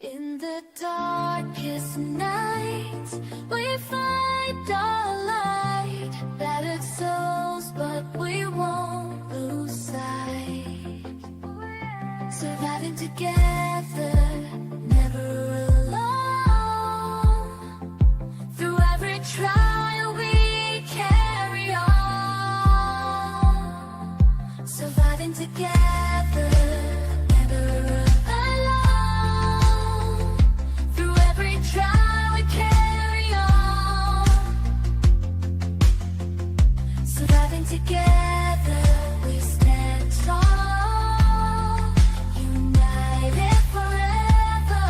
In the darkest nights, we find our light. Battered souls, but we won't lose sight. Surviving together, never alone. Through every trial, we carry on. Surviving together, never alone. Through every trial, we carry on. Surviving together, we stand tall. United forever.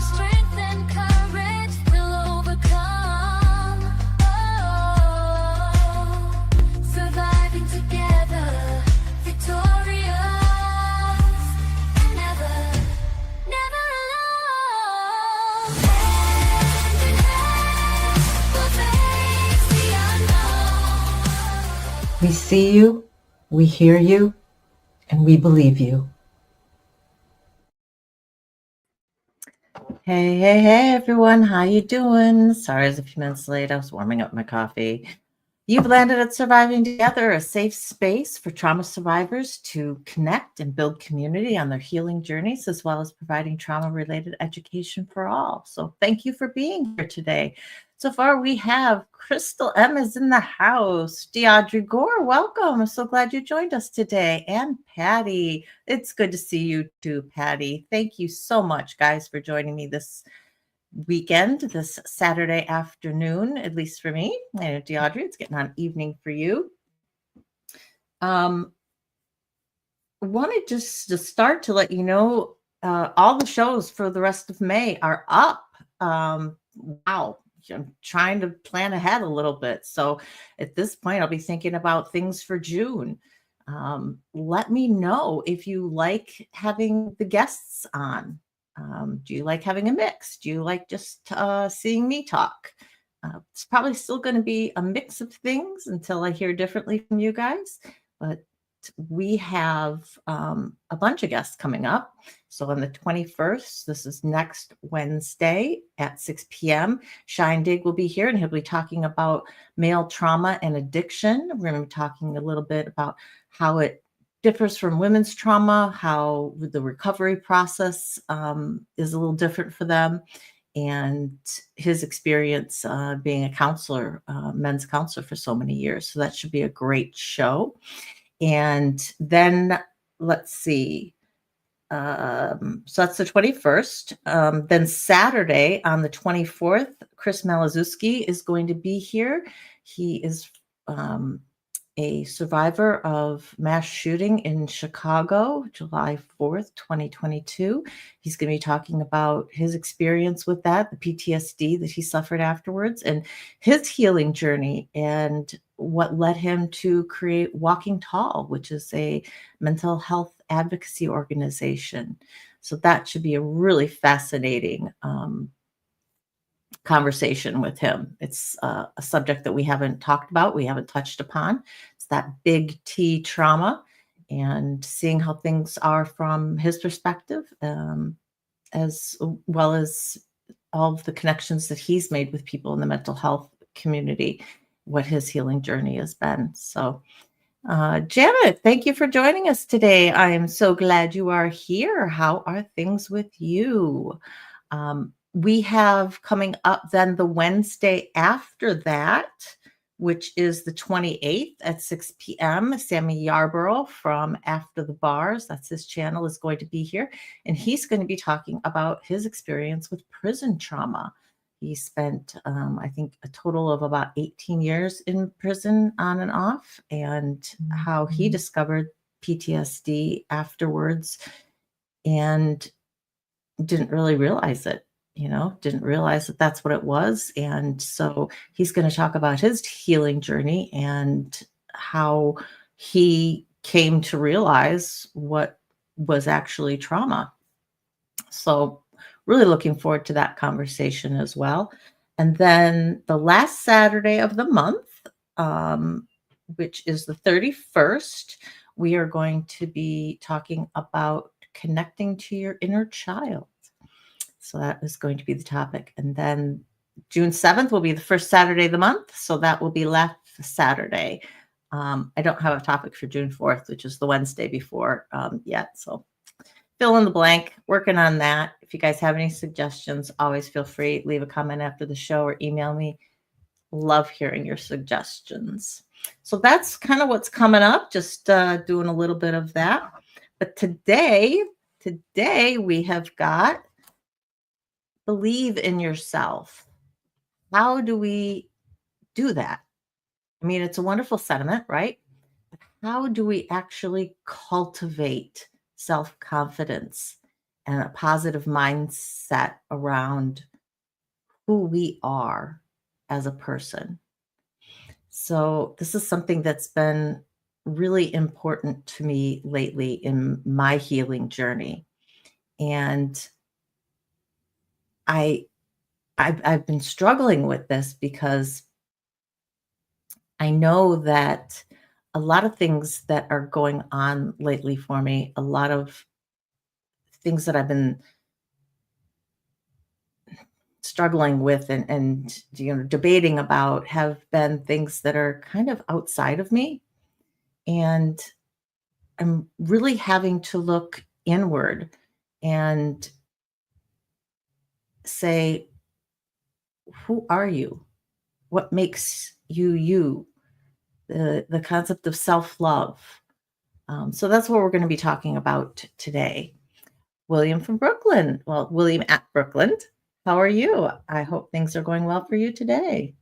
Strength and courage will overcome. Oh, surviving together, victorious, and never, never alone. Hand in hand, we'll face the unknown. We see you, we hear you, and we believe you. Hey, everyone. How you doing? Sorry, I was a few minutes late. I was warming up my coffee. You've landed at Surviving Together, a safe space for trauma survivors to connect and build community on their healing journeys, as well as providing trauma-related education for all. So thank you for being here today. So far, we have Crystal M is in the house. Deaudre Gore, welcome. I'm so glad you joined us today. And Patty, it's good to see you too, Patty. Thank you so much, guys, for joining me this weekend, this Saturday afternoon, at least for me. And Deaudre, it's getting on evening for you. Wanted just to start to let you know all the shows for the rest of May are up. Wow. I'm trying to plan ahead a little bit. So at this point, I'll be thinking about things for June. Let me know if you like having the guests on. Do you like having a mix? Do you like just seeing me talk? It's probably still going to be a mix of things until I hear differently from you guys. But we have a bunch of guests coming up. So on the 21st, this is next Wednesday at 6 p.m., Shine Dig will be here, and he'll be talking about male trauma and addiction. We're going to be talking a little bit about how it differs from women's trauma, how the recovery process is a little different for them, and his experience being a counselor, men's counselor for so many years. So that should be a great show. And then let's see. So that's the 21st. Then Saturday on the 24th, Chris Malazewski is going to be here. He is a survivor of mass shooting in Chicago, July 4th, 2022. He's going to be talking about his experience with that, the PTSD that he suffered afterwards, and his healing journey, and what led him to create Walking Tall, which is a mental health advocacy organization. So that should be a really fascinating conversation with him. It's a subject that we haven't talked about, we haven't touched upon. It's that big T trauma, and seeing how things are from his perspective, as well as all of the connections that he's made with people in the mental health community, what his healing journey has been. So Janet, thank you for joining us today. I am so glad you are here. How are things with you? We have coming up then the Wednesday after that, which is the 28th at 6 p.m. Sammy Yarborough from After the Bars, that's his channel, is going to be here. And he's going to be talking about his experience with prison trauma. He spent, I think, a total of about 18 years in prison on and off, and how he discovered PTSD afterwards and didn't really realize it, didn't realize that that's what it was. And so he's going to talk about his healing journey and how he came to realize what was actually trauma. So really looking forward to that conversation as well. And then the last Saturday of the month, which is the 31st, we are going to be talking about connecting to your inner child. So that is going to be the topic. And then June 7th will be the first Saturday of the month. So that will be last Saturday. I don't have a topic for June 4th, which is the Wednesday before yet. So fill in the blank, working on that. If you guys have any suggestions, always feel free, leave a comment after the show or email me. Love hearing your suggestions. So that's kind of what's coming up, just doing a little bit of that. But today we have got believe in yourself. How do we do that? I mean, it's a wonderful sentiment, right? But how do we actually cultivate self-confidence and a positive mindset around who we are as a person? So this is something that's been really important to me lately in my healing journey. And I've been struggling with this because I know that a lot of things that are going on lately for me, a lot of things that I've been struggling with and debating about have been things that are kind of outside of me. And I'm really having to look inward and say, who are you? What makes you you? The concept of self-love. So that's what we're going to be talking about today. William from Brooklyn. Well, William at Brooklyn. How are you? I hope things are going well for you today.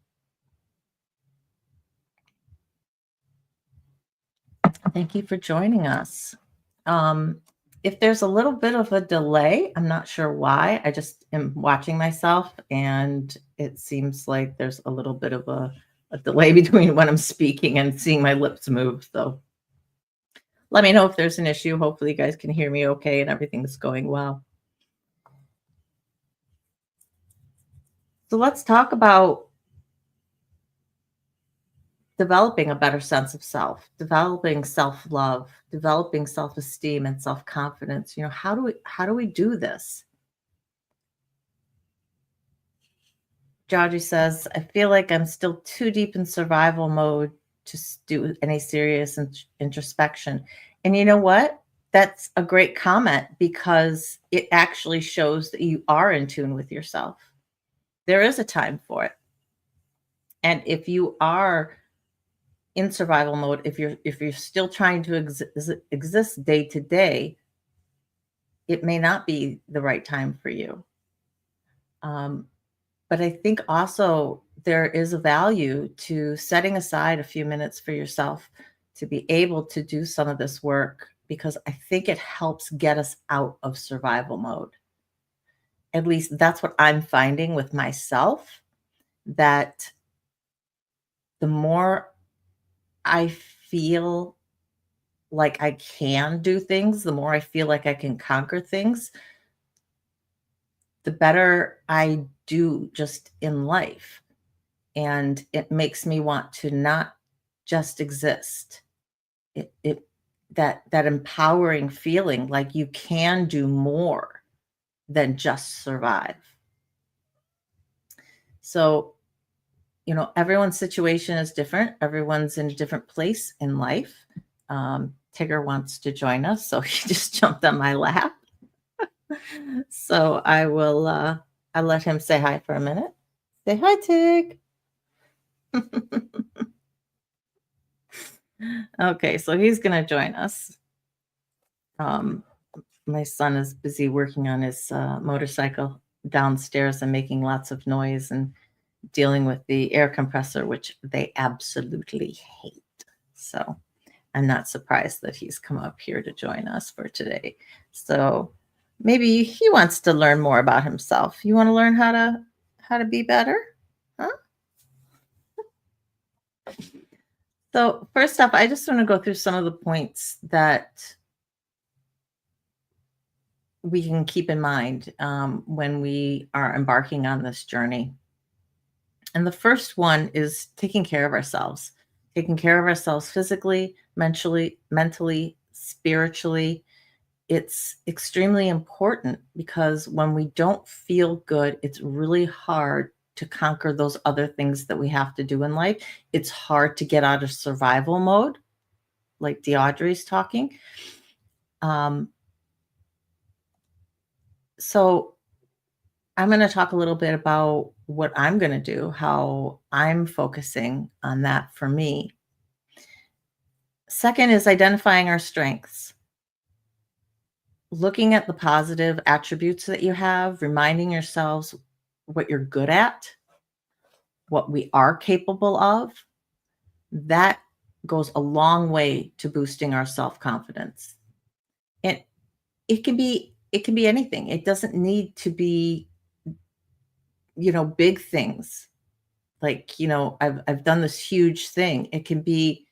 Thank you for joining us. If there's a little bit of a delay, I'm not sure why. I just am watching myself, and it seems like there's a little bit of a delay between when I'm speaking and seeing my lips move. So let me know if there's an issue. Hopefully you guys can hear me okay and everything's going well. So let's talk about developing a better sense of self, developing self-love, developing self-esteem and self-confidence. How do we do this? Georgie says, I feel like I'm still too deep in survival mode to do any serious introspection. And you know what? That's a great comment because it actually shows that you are in tune with yourself. There is a time for it. And if you are in survival mode, if you're still trying to exist day to day, it may not be the right time for you. But I think also there is a value to setting aside a few minutes for yourself to be able to do some of this work because I think it helps get us out of survival mode. At least that's what I'm finding with myself, that the more I feel like I can do things, the more I feel like I can conquer things, the better I do just in life. And it makes me want to not just exist. It that empowering feeling like you can do more than just survive. So, everyone's situation is different. Everyone's in a different place in life. Tigger wants to join us, so he just jumped on my lap. So I'll let him say hi for a minute. Say hi, Tig. Okay, so he's gonna join us. My son is busy working on his motorcycle downstairs and making lots of noise and dealing with the air compressor, which they absolutely hate. So I'm not surprised that he's come up here to join us for today. So maybe he wants to learn more about himself. You want to learn how to be better? Huh? So first off, I just want to go through some of the points that we can keep in mind when we are embarking on this journey. And the first one is taking care of ourselves physically, mentally, spiritually. it's extremely important because when we don't feel good, it's really hard to conquer those other things that we have to do in life. It's hard to get out of survival mode, like DeAudrey's talking. Um, so I'm going to talk a little bit about what I'm going to do, how I'm focusing on that for me. Second is identifying our strengths. Looking at the positive attributes that you have, reminding yourselves what you're good at, what we are capable of, that goes a long way to boosting our self-confidence. And it can be anything. It doesn't need to be, big things. Like, I've done this huge thing. It can be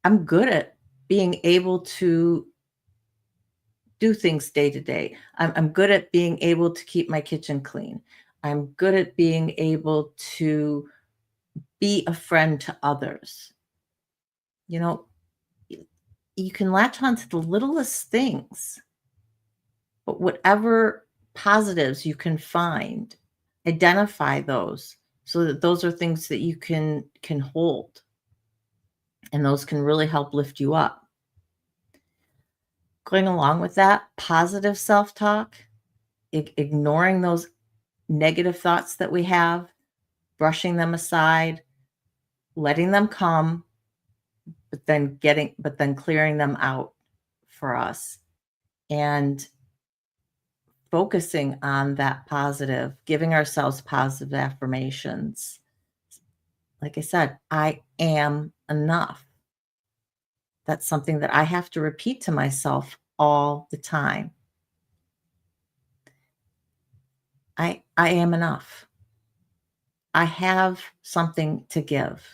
I'm good at being able to do things day to day. I'm good at being able to keep my kitchen clean. I'm good at being able to be a friend to others. You know, y- you can latch on to the littlest things, but whatever positives you can find, identify those so that those are things that you can hold and those can really help lift you up. Going along with that, positive self-talk, ignoring those negative thoughts that we have, brushing them aside, letting them come, but then clearing them out for us and focusing on that positive, giving ourselves positive affirmations. Like I said, I am enough. That's something that I have to repeat to myself all the time. I am enough. I have something to give.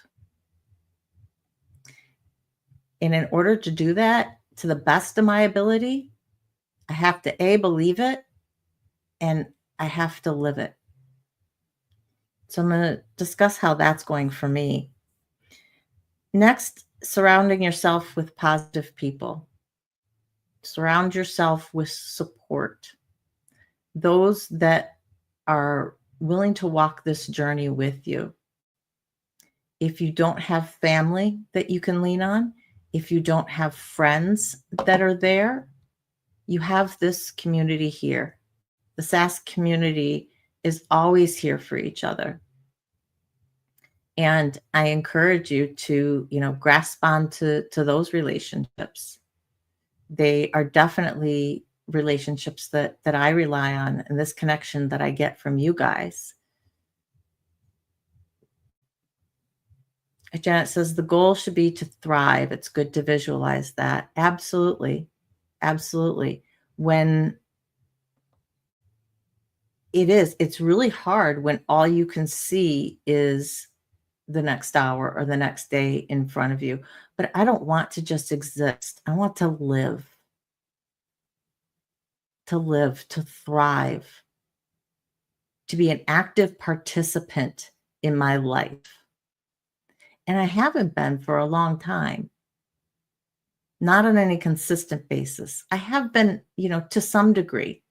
And in order to do that to the best of my ability, I have to A, believe it, and I have to live it. So I'm going to discuss how that's going for me. Next, surrounding yourself with positive people. Surround yourself with support. Those that are willing to walk this journey with you. If you don't have family that you can lean on, if you don't have friends that are there, you have this community here. The SAS community is always here for each other. And I encourage you to, grasp onto those relationships. They are definitely relationships that I rely on and this connection that I get from you guys. Janet says the goal should be to thrive. It's good to visualize that. Absolutely. Absolutely. When it's really hard when all you can see is the next hour or the next day in front of you. But I don't want to just exist. I want to live, to thrive, to be an active participant in my life. And I haven't been for a long time, not on any consistent basis. I have been, to some degree,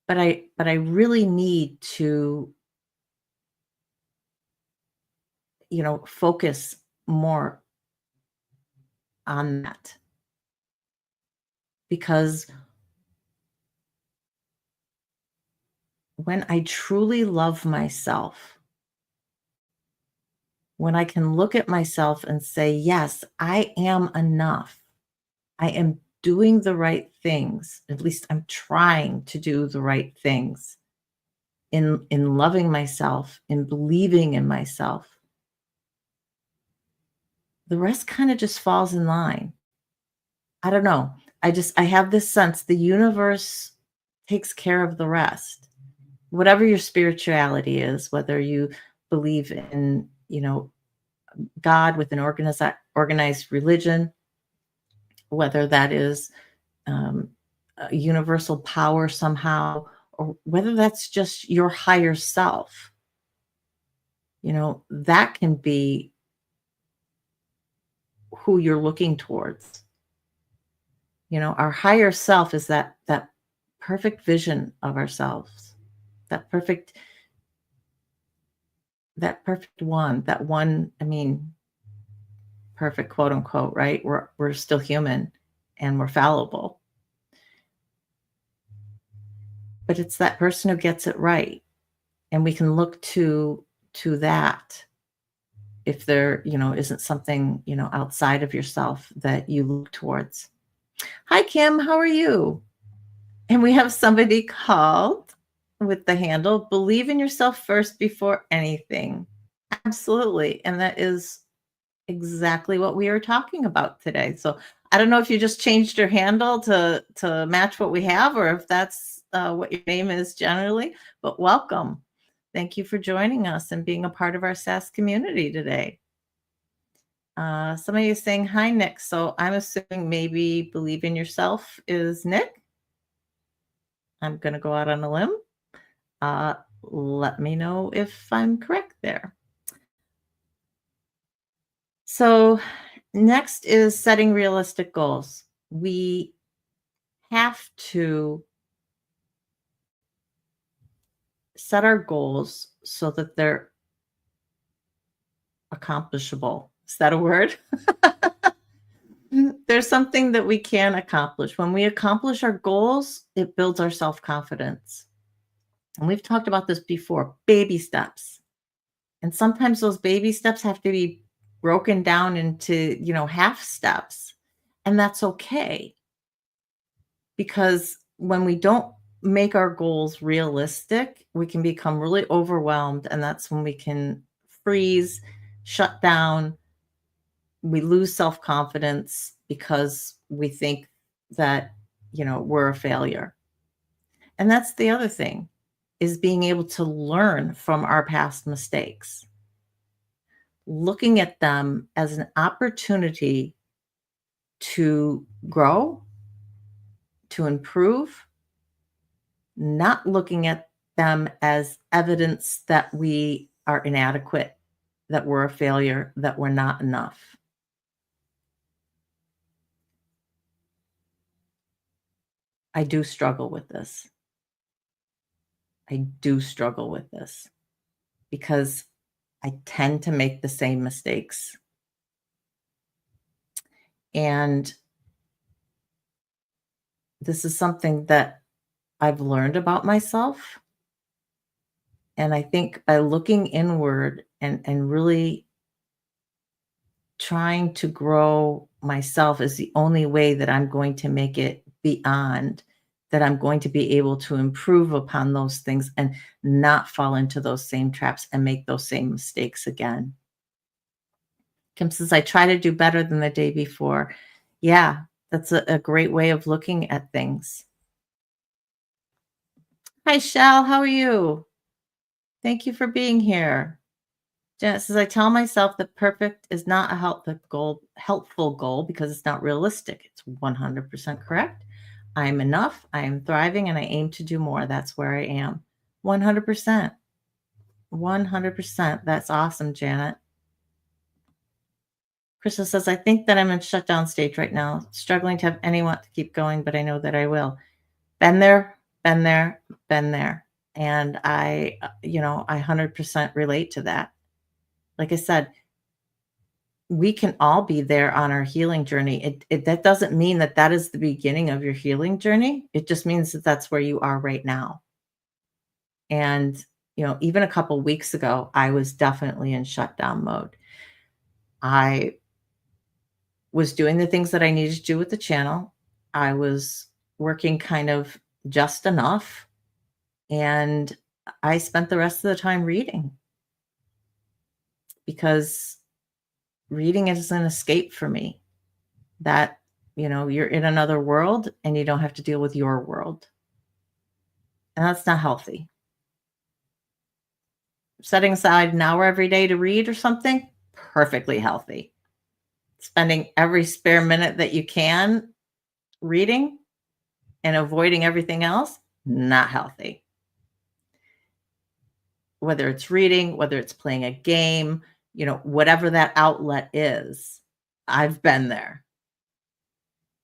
but I really need to, focus more on that because when I truly love myself, when I can look at myself and say, yes, I am enough. I am doing the right things. At least I'm trying to do the right things in loving myself, in believing in myself. The rest kind of just falls in line. I don't know. I have this sense the universe takes care of the rest. Whatever your spirituality is, whether you believe in, God with an organized religion, whether that is a universal power somehow, or whether that's just your higher self, that can be who you're looking towards. Our higher self is that perfect vision of ourselves, that perfect that one, I mean, perfect quote unquote, right? We're still human and we're fallible. But it's that person who gets it right. And we can look to that if there, isn't something, outside of yourself that you look towards. Hi, Kim. How are you? And we have somebody called with the handle believe in yourself first before anything. Absolutely. And that is exactly what we are talking about today. So I don't know if you just changed your handle to match what we have, or if that's what your name is generally. But welcome. Thank you for joining us and being a part of our SAS community today. Somebody is saying hi, Nick. So I'm assuming maybe believe in yourself is Nick. I'm going to go out on a limb. Let me know if I'm correct there. So next is setting realistic goals. We have to set our goals so that they're accomplishable. Is that a word? There's something that we can accomplish. When we accomplish our goals, it builds our self-confidence. And we've talked about this before, baby steps. And sometimes those baby steps have to be broken down into, half steps. And that's okay. Because when we don't make our goals realistic, we can become really overwhelmed. And that's when we can freeze, shut down. We lose self-confidence because we think that, we're a failure. And that's the other thing, is being able to learn from our past mistakes, looking at them as an opportunity to grow, to improve, not looking at them as evidence that we are inadequate, that we're a failure, that we're not enough. I do struggle with this. I do struggle with this because I tend to make the same mistakes. And this is something that I've learned about myself. And I think by looking inward and really trying to grow myself is the only way that I'm going to make it beyond, that I'm going to be able to improve upon those things and not fall into those same traps and make those same mistakes again. Kim says, I try to do better than the day before. Yeah, that's a great way of looking at things. Hi, Shell. How are you? Thank you for being here. Janet says, I tell myself that perfect is not a helpful goal because it's not realistic. It's 100% correct. I am enough. I am thriving and I aim to do more. That's where I am. 100%. 100%. That's awesome, Janet. Krista says, I think that I'm in shutdown stage right now, struggling to have anyone to keep going, but I know that I will. Been there, been there, been there. And I 100% relate to that. Like I said, we can all be there on our healing journey. That doesn't mean that that is the beginning of your healing journey. It just means that that's where you are right now. And, even a couple weeks ago, I was definitely in shutdown mode. I was doing the things that I needed to do with the channel. I was working kind of just enough. And I spent the rest of the time reading because reading is an escape for me. That, you're in another world and you don't have to deal with your world. And that's not healthy. Setting aside an hour every day to read or something, perfectly healthy. Spending every spare minute that you can reading and avoiding everything else, not healthy. Whether it's reading, whether it's playing a game, whatever that outlet is, I've been there.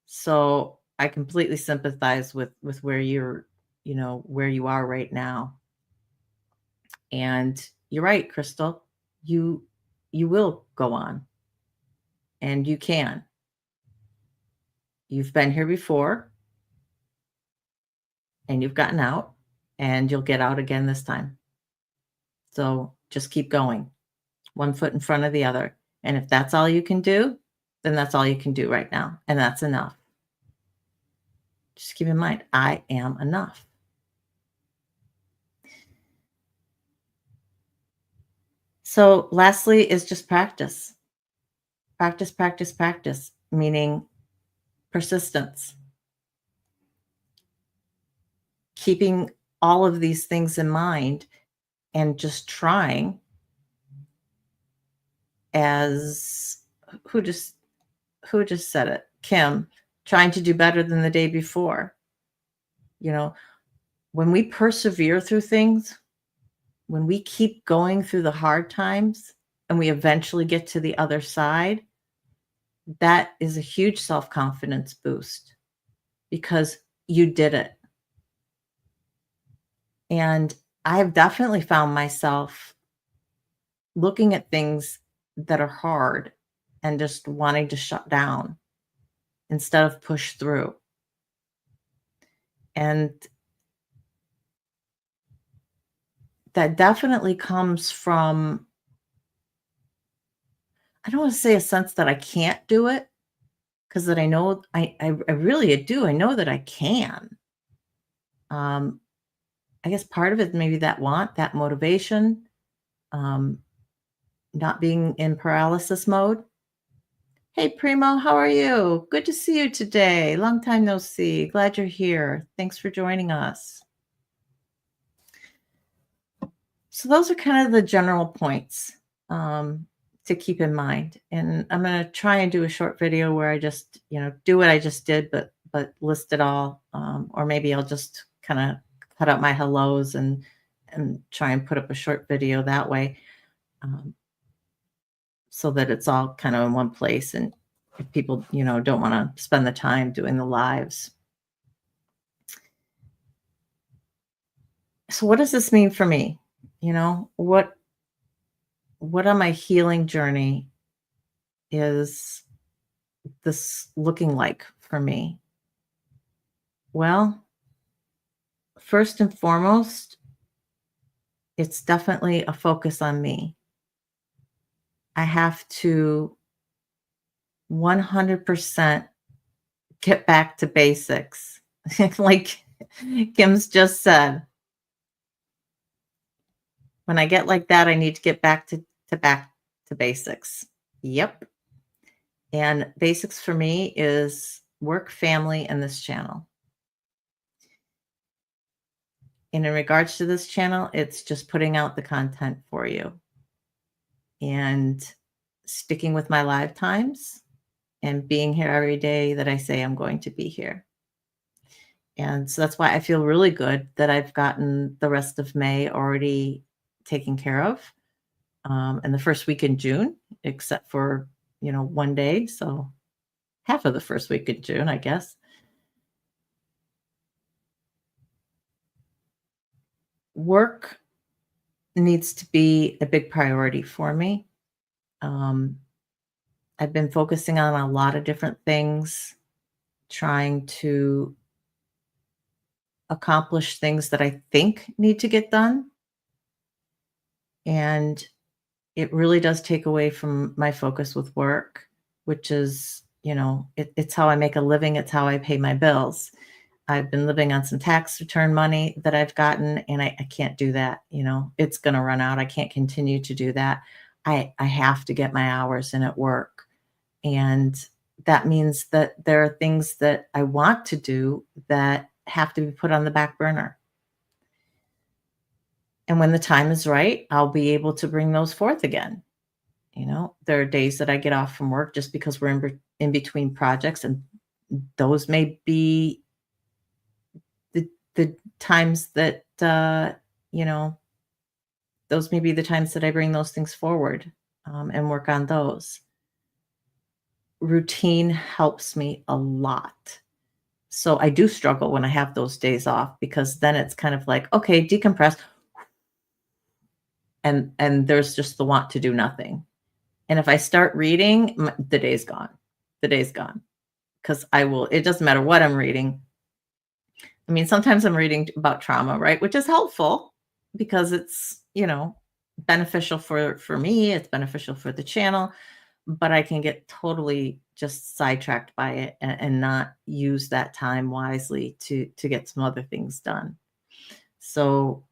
So I completely sympathize with where you're, where you are right now. And you're right, Crystal. You you will go on and you can. You've been here before and you've gotten out and you'll get out again this time. So just keep going, one foot in front of the other. And if that's all you can do, then that's all you can do right now. And that's enough. Just keep in mind, I am enough. So, lastly, is just practice. Practice, practice, practice, meaning persistence, keeping all of these things in mind and just trying as who just who just said it? Kim, trying to do better than the day before. You know, when we persevere through things, when we keep going through the hard times and we eventually get to the other side, that is a huge self-confidence boost because you did it. And I've definitely found myself looking at things that are hard and just wanting to shut down instead of push through. And that definitely comes from, I don't want to say a sense that I can't do it, because that I know I really do. I know that I can. Um, I guess part of it maybe that want, that motivation, um, not being in paralysis mode. Hey, Primo, how are you? Good to see you today. Long time no see. Glad you're here. Thanks for joining us. So those are kind of the general points to keep in mind. And I'm going to try and do a short video where I just, do what I just did, but list it all. Or maybe I'll just kind of cut out my hellos and try and put up a short video that way, um, so that it's all kind of in one place. And if people, don't want to spend the time doing the lives. So what does this mean for me? What on my healing journey is this looking like for me? Well, first and foremost, it's definitely a focus on me. I have to 100% get back to basics. Like Kim's just said, when I get like that, I need to get back to basics. Yep. And basics for me is work, family, and this channel. And in regards to this channel, it's just putting out the content for you and sticking with my live times and being here every day that I say I'm going to be here. And so that's why I feel really good that I've gotten the rest of May already taken care of, and the first week in June, except for, one day. So half of the first week in June, I guess. Work needs to be a big priority for me. Um, I've been focusing on a lot of different things, trying to accomplish things that I think need to get done. And it really does take away from my focus with work, which is, it's how I make a living. It's how I pay my bills. I've been living on some tax return money that I've gotten, and I can't do that. It's going to run out. I can't continue to do that. I have to get my hours in at work. And that means that there are things that I want to do that have to be put on the back burner. And when the time is right, I'll be able to bring those forth again. There are days that I get off from work just because we're in between projects, and those may be the times that, those may be the times that I bring those things forward, and work on those. Routine helps me a lot. So I do struggle when I have those days off because then it's kind of like, okay, decompress, and there's just the want to do nothing. And if I start reading, the day's gone. The day's gone because I will. It doesn't matter what I'm reading. I mean, sometimes I'm reading about trauma, right? Which is helpful because it's, beneficial for me, it's beneficial for the channel, but I can get totally just sidetracked by it and not use that time wisely to get some other things done. So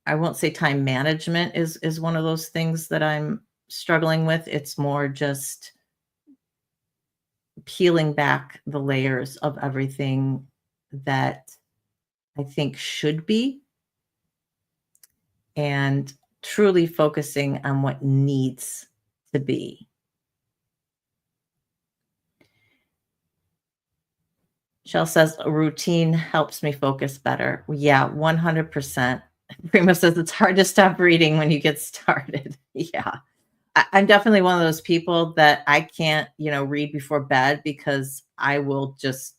I won't say time management is one of those things that I'm struggling with. It's more just peeling back the layers of everything that I think should be, and truly focusing on what needs to be. Shell says a routine helps me focus better. Yeah, 100%. Prima says it's hard to stop reading when you get started. Yeah. I'm definitely one of those people that I can't, read before bed because I will just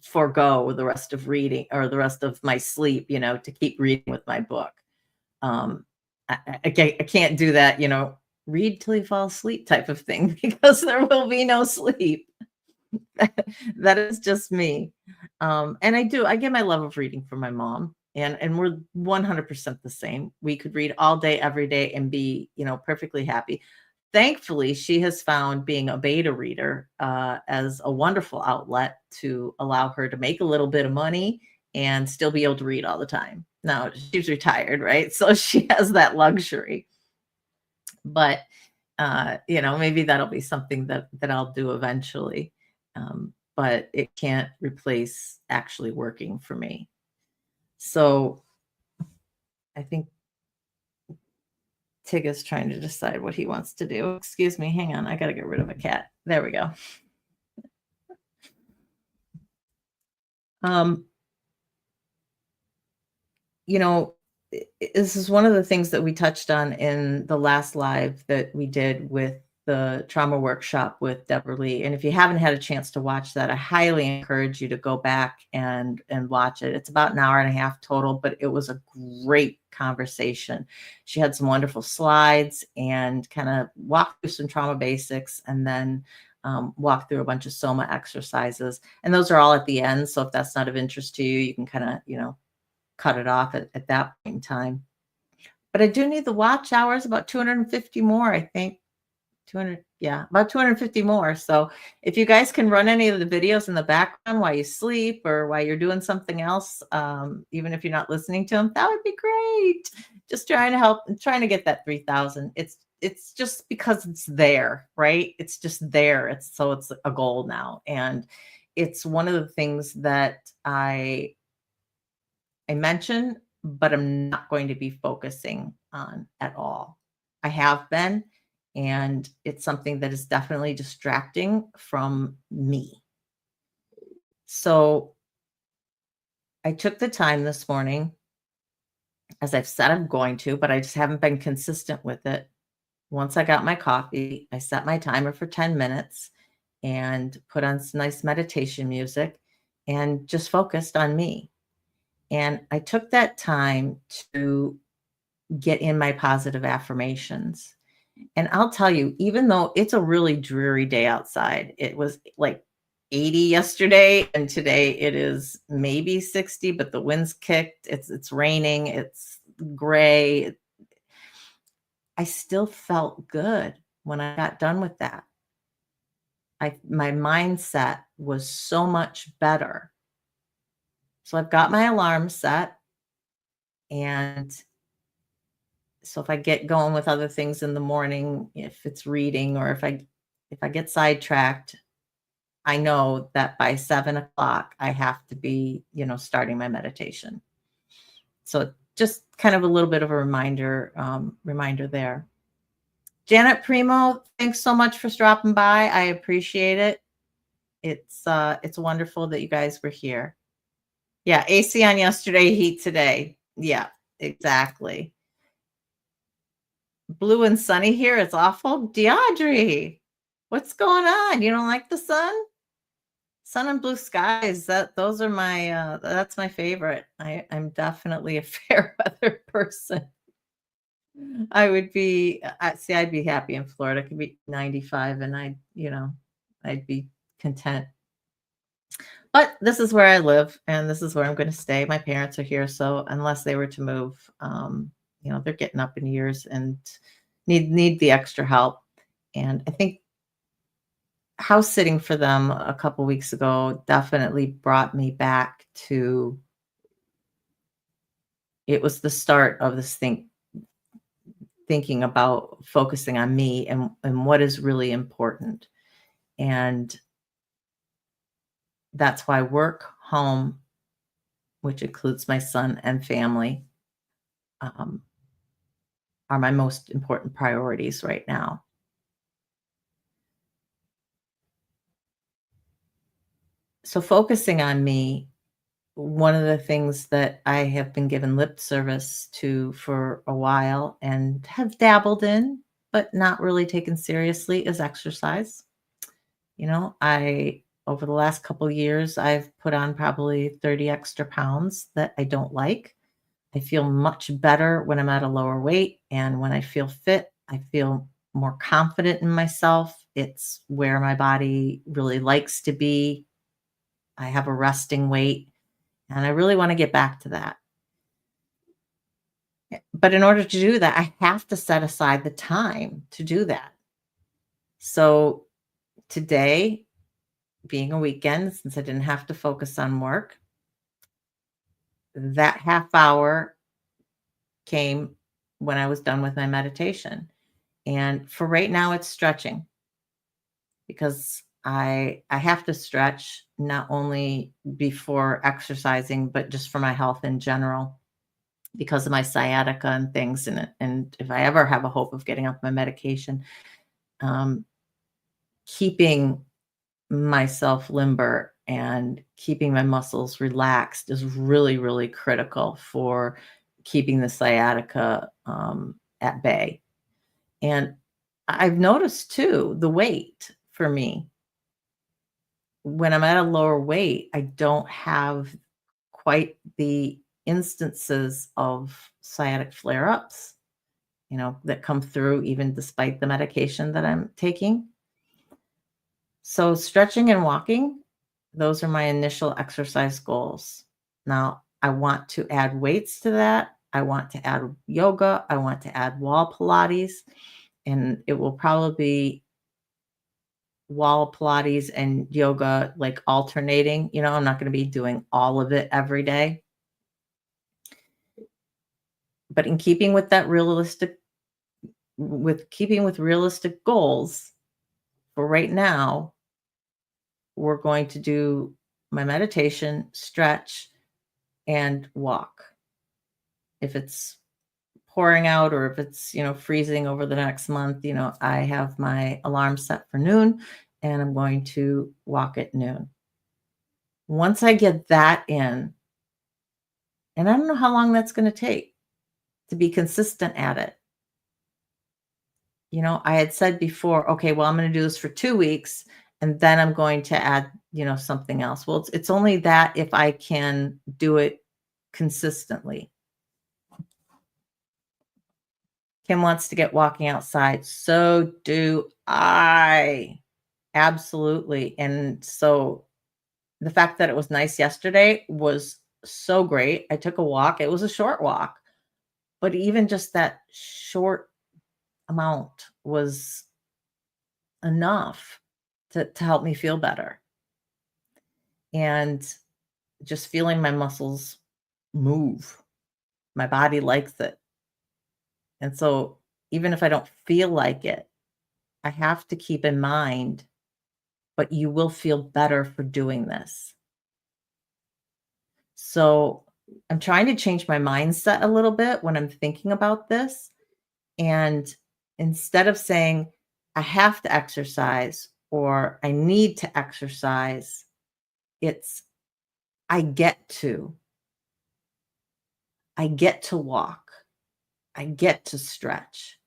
forego the rest of reading or the rest of my sleep, to keep reading with my book. Um, I can't do that, read till you fall asleep type of thing because there will be no sleep. That is just me. And I get my love of reading from my mom, and we're 100% the same. We could read all day, every day, and be, perfectly happy. Thankfully, she has found being a beta reader as a wonderful outlet to allow her to make a little bit of money and still be able to read all the time. Now she's retired, right? So she has that luxury. But maybe that'll be something that I'll do eventually. But it can't replace actually working for me. So I think Tig is trying to decide what he wants to do. Excuse me, hang on. I got to get rid of a cat. There we go. Um, you know, this is one of the things that we touched on in the last live that we did with the trauma workshop with Deborah Lee. And if you haven't had a chance to watch that, I highly encourage you to go back and watch it. It's about an hour and a half total, but it was a great conversation. She had some wonderful slides and kind of walked through some trauma basics, and then walk through a bunch of soma exercises. And those are all at the end. So if that's not of interest to you, you can kind of, cut it off at that point in time. But I do need the watch hours, about 250 more, I think. 200, yeah, about 250 more. So if you guys can run any of the videos in the background while you sleep or while you're doing something else, even if you're not listening to them, that would be great. Just trying to help and trying to get that 3,000. It's just because it's there, right? It's just there. It's a goal now. And it's one of the things that I mention, but I'm not going to be focusing on at all. I have been, and it's something that is definitely distracting from me. So I took the time this morning, as I've said I'm going to, but I just haven't been consistent with it. Once I got my coffee, I set my timer for 10 minutes and put on some nice meditation music and just focused on me. And I took that time to get in my positive affirmations. And I'll tell you, even though it's a really dreary day outside, it was like 80 yesterday, and today it is maybe 60, but the wind's kicked. It's raining, it's gray. I still felt good when I got done with that. My mindset was so much better. So I've got my alarm set, and so if I get going with other things in the morning, if it's reading or if I get sidetracked, I know that by 7 o'clock I have to be, starting my meditation. So just kind of a little bit of a reminder there. Janet Primo, thanks so much for stopping by. I appreciate it. It's wonderful that you guys were here. Yeah, AC on yesterday, heat today. Yeah, exactly. Blue and sunny here. It's awful. DeAudrey, what's going on? You don't like the sun? Sun and blue skies, those are my that's my favorite. I'm definitely a fair weather person. I would be see, I'd be happy in Florida. It could be 95 and I'd be content. But this is where I live and this is where I'm going to stay. My parents are here, so unless they were to move, they're getting up in years and need the extra help. And I think house sitting for them a couple weeks ago definitely brought me back to it was the start of this thinking about focusing on me and what is really important. And that's why work, home, which includes my son and family, um, are my most important priorities right now. So focusing on me, one of the things that I have been given lip service to for a while and have dabbled in, but not really taken seriously is exercise. I over the last couple years, I've put on probably 30 extra pounds that I don't like. I feel much better when I'm at a lower weight. And when I feel fit, I feel more confident in myself. It's where my body really likes to be. I have a resting weight, and I really want to get back to that. But in order to do that, I have to set aside the time to do that. So today, being a weekend, since I didn't have to focus on work, that half hour came when I was done with my meditation. And for right now, it's stretching because I have to stretch not only before exercising, but just for my health in general because of my sciatica and things. And if I ever have a hope of getting off my medication, um, keeping myself limber and keeping my muscles relaxed is really, really critical for keeping the sciatica at bay. And I've noticed too the weight for me. When I'm at a lower weight, I don't have quite the instances of sciatic flare ups, that come through even despite the medication that I'm taking. So, stretching and walking, those are my initial exercise goals. Now, I want to add weights to that. I want to add yoga. I want to add wall Pilates. And it will probably be wall Pilates and yoga like alternating. I'm not going to be doing all of it every day. But in keeping with that keeping with realistic goals, for right now, we're going to do my meditation, stretch, and walk. If it's pouring out or if it's, freezing over the next month, I have my alarm set for noon and I'm going to walk at noon. Once I get that in, and I don't know how long that's going to take to be consistent at it. I had said before, okay, well, I'm going to do this for 2 weeks and then I'm going to add, something else. Well, it's only that if I can do it consistently. Kim wants to get walking outside. So do I. Absolutely. And so the fact that it was nice yesterday was so great. I took a walk. It was a short walk, but even just that short amount was enough to help me feel better. And just feeling my muscles move. My body likes it. And so even if I don't feel like it, I have to keep in mind, but you will feel better for doing this. So I'm trying to change my mindset a little bit when I'm thinking about this. And instead of saying, I have to exercise or I need to exercise, it's I get to. I get to walk. I get to stretch.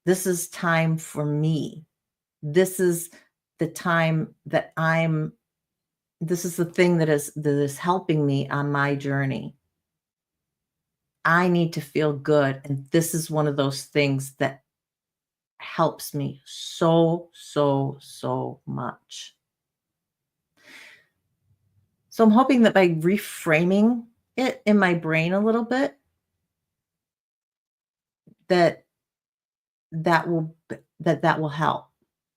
This is time for me. This is the time that I'm this is the thing that is helping me on my journey. I need to feel good, and this is one of those things that helps me so, so, so much. So I'm hoping that by reframing it in my brain a little bit, that that will help.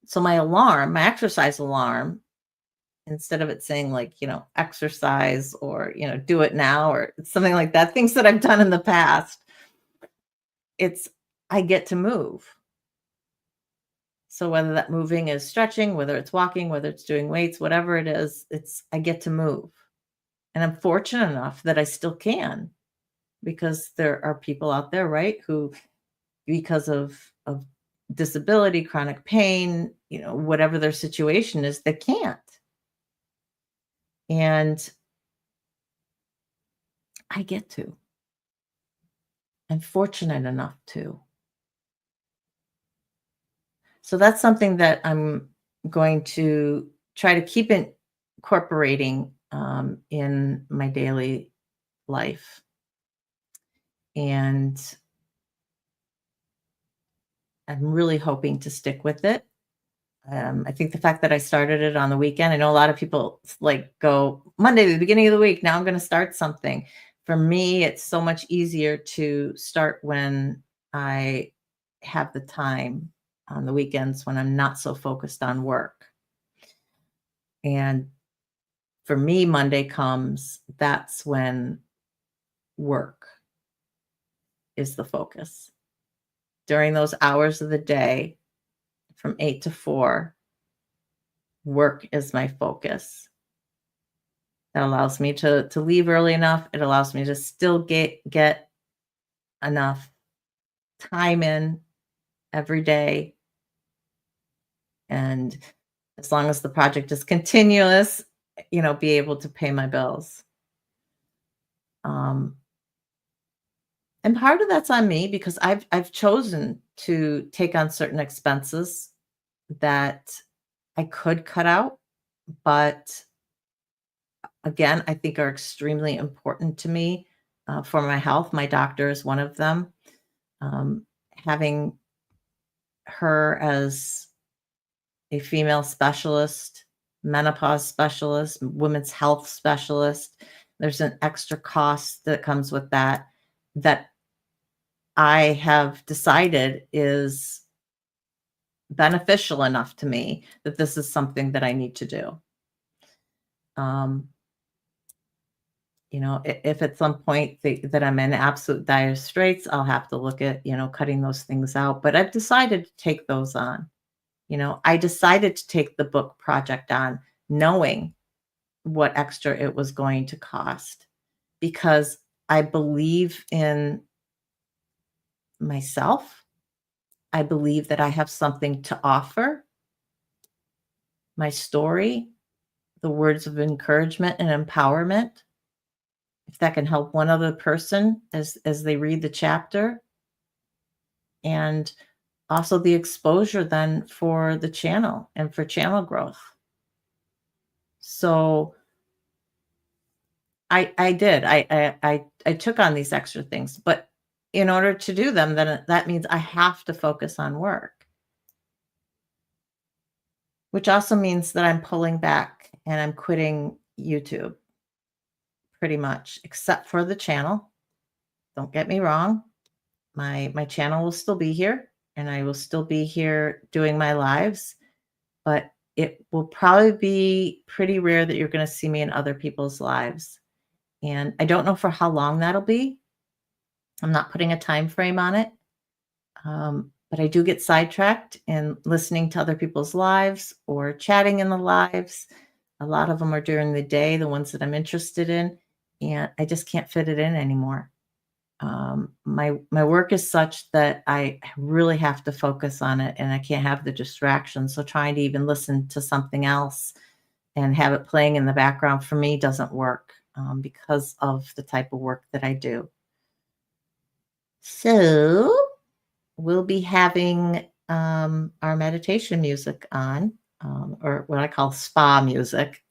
So my alarm, my exercise alarm, instead of it saying like, exercise or, do it now or something like that, things that I've done in the past, it's I get to move. So whether that moving is stretching, whether it's walking, whether it's doing weights, whatever it is, it's I get to move. And I'm fortunate enough that I still can because there are people out there, right, who because of disability, chronic pain, whatever their situation is, they can't. And I get to. I'm fortunate enough to. So that's something that I'm going to try to keep incorporating in my daily life. And I'm really hoping to stick with it. I think the fact that I started it on the weekend, I know a lot of people like go Monday, the beginning of the week. Now I'm going to start something. For me, it's so much easier to start when I have the time on the weekends when I'm not so focused on work. And for me, Monday comes, that's when work is the focus. During those hours of the day from 8 to 4, work is my focus. That allows me to leave early enough. It allows me to still get enough time in every day. And as long as the project is continuous, be able to pay my bills. Um, and part of that's on me because I've chosen to take on certain expenses that I could cut out, but again, I think are extremely important to me for my health. My doctor is one of them. Having her as a female specialist, menopause specialist, women's health specialist, there's an extra cost that comes with that that I have decided is beneficial enough to me that this is something that I need to do. Um, if at some point that I'm in absolute dire straits, I'll have to look at, cutting those things out. But I've decided to take those on. I decided to take the book project on knowing what extra it was going to cost because I believe in myself. I believe that I have something to offer. My story, the words of encouragement and empowerment, if that can help one other person as they read the chapter, and also the exposure then for the channel and for channel growth. So I did. I took on these extra things, but in order to do them, then that means I have to focus on work, which also means that I'm pulling back and I'm quitting YouTube pretty much, except for the channel. Don't get me wrong. My channel will still be here and I will still be here doing my lives, but it will probably be pretty rare that you're going to see me in other people's lives. And I don't know for how long that'll be. I'm not putting a time frame on it. But I do get sidetracked in listening to other people's lives or chatting in the lives. A lot of them are during the day, the ones that I'm interested in, and I just can't fit it in anymore. My work is such that I really have to focus on it, and I can't have the distractions. So trying to even listen to something else and have it playing in the background for me doesn't work because of the type of work that I do. So we'll be having our meditation music on, or what I call spa music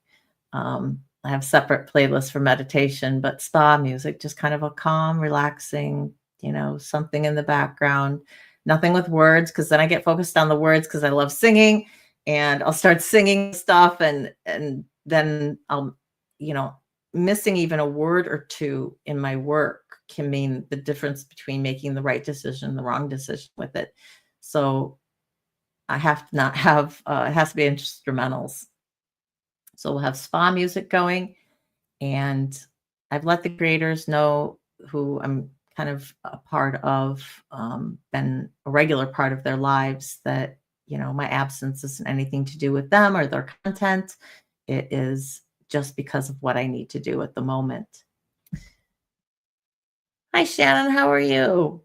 I have separate playlists for meditation, but spa music, just kind of a calm, relaxing, something in the background. Nothing with words, because then I get focused on the words because I love singing, and I'll start singing stuff, and then I'll, you know, missing even a word or two in my work can mean the difference between making the right decision and the wrong decision with it. So I have to not have it has to be instrumentals. So we'll have spa music going, and I've let the creators know who I'm kind of a part of, been a regular part of their lives, that, my absence isn't anything to do with them or their content. It is just because of what I need to do at the moment. Hi, Shannon. How are you?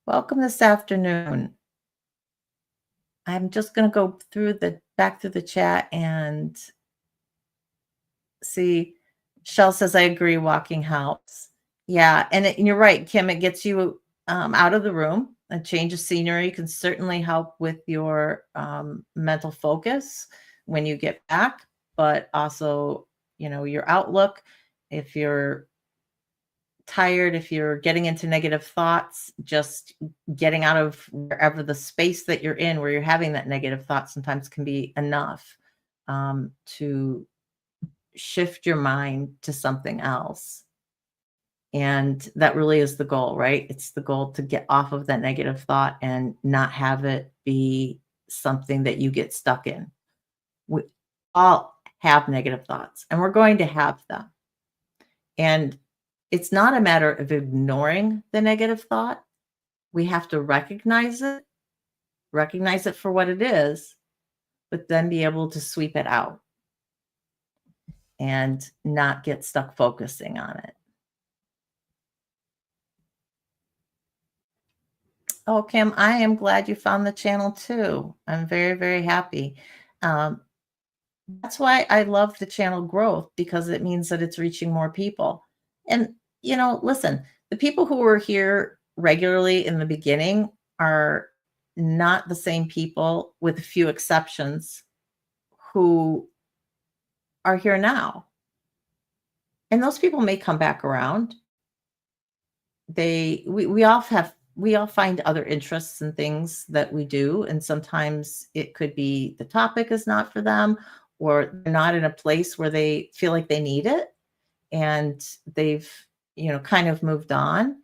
Welcome this afternoon. I'm just going to go back through the chat and see. Shell says, I agree, walking helps. Yeah, and you're right, Kim. It gets you out of the room. A change of scenery can certainly help with your mental focus when you get back, but also, your outlook. If you're tired, if you're getting into negative thoughts, just getting out of wherever the space that you're in, where you're having that negative thought, sometimes can be enough to shift your mind to something else. And that really is the goal, right? It's the goal to get off of that negative thought and not have it be something that you get stuck in. We all have negative thoughts, and we're going to have them. And it's not a matter of ignoring the negative thought. We have to recognize it for what it is, but then be able to sweep it out and not get stuck focusing on it. Oh, Kim, I am glad you found the channel too. I'm very, very happy. Um, that's why I love the channel growth, because it means that it's reaching more people. And, listen, the people who were here regularly in the beginning are not the same people, with a few exceptions, who are here now. And those people may come back around. We all find other interests and things that we do, and sometimes it could be the topic is not for them, or they're not in a place where they feel like they need it, and they've kind of moved on.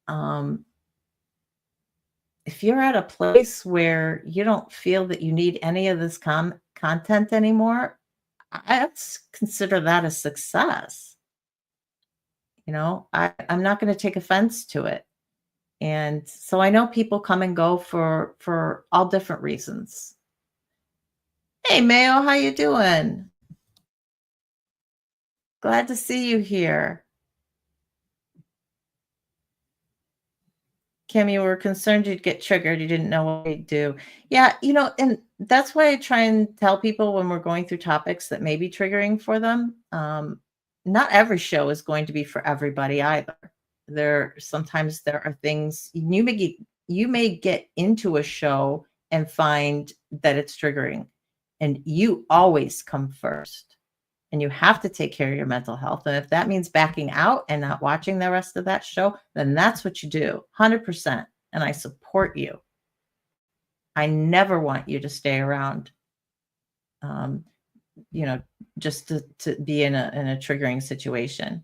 um, if you're at a place where you don't feel that you need any of this content anymore, I'd consider that a success. I'm not going to take offense to it. And so I know people come and go for all different reasons. Hey, Mayo, how you doing? Glad to see you here. Kim, you were concerned you'd get triggered. You didn't know what you'd do. Yeah, and that's why I try and tell people when we're going through topics that may be triggering for them. Not every show is going to be for everybody either. Sometimes there are things you may get into a show and find that it's triggering, and you always come first, and you have to take care of your mental health. And if that means backing out and not watching the rest of that show, then that's what you do, 100%. And I support you. I never want you to stay around, um, just to be in a triggering situation.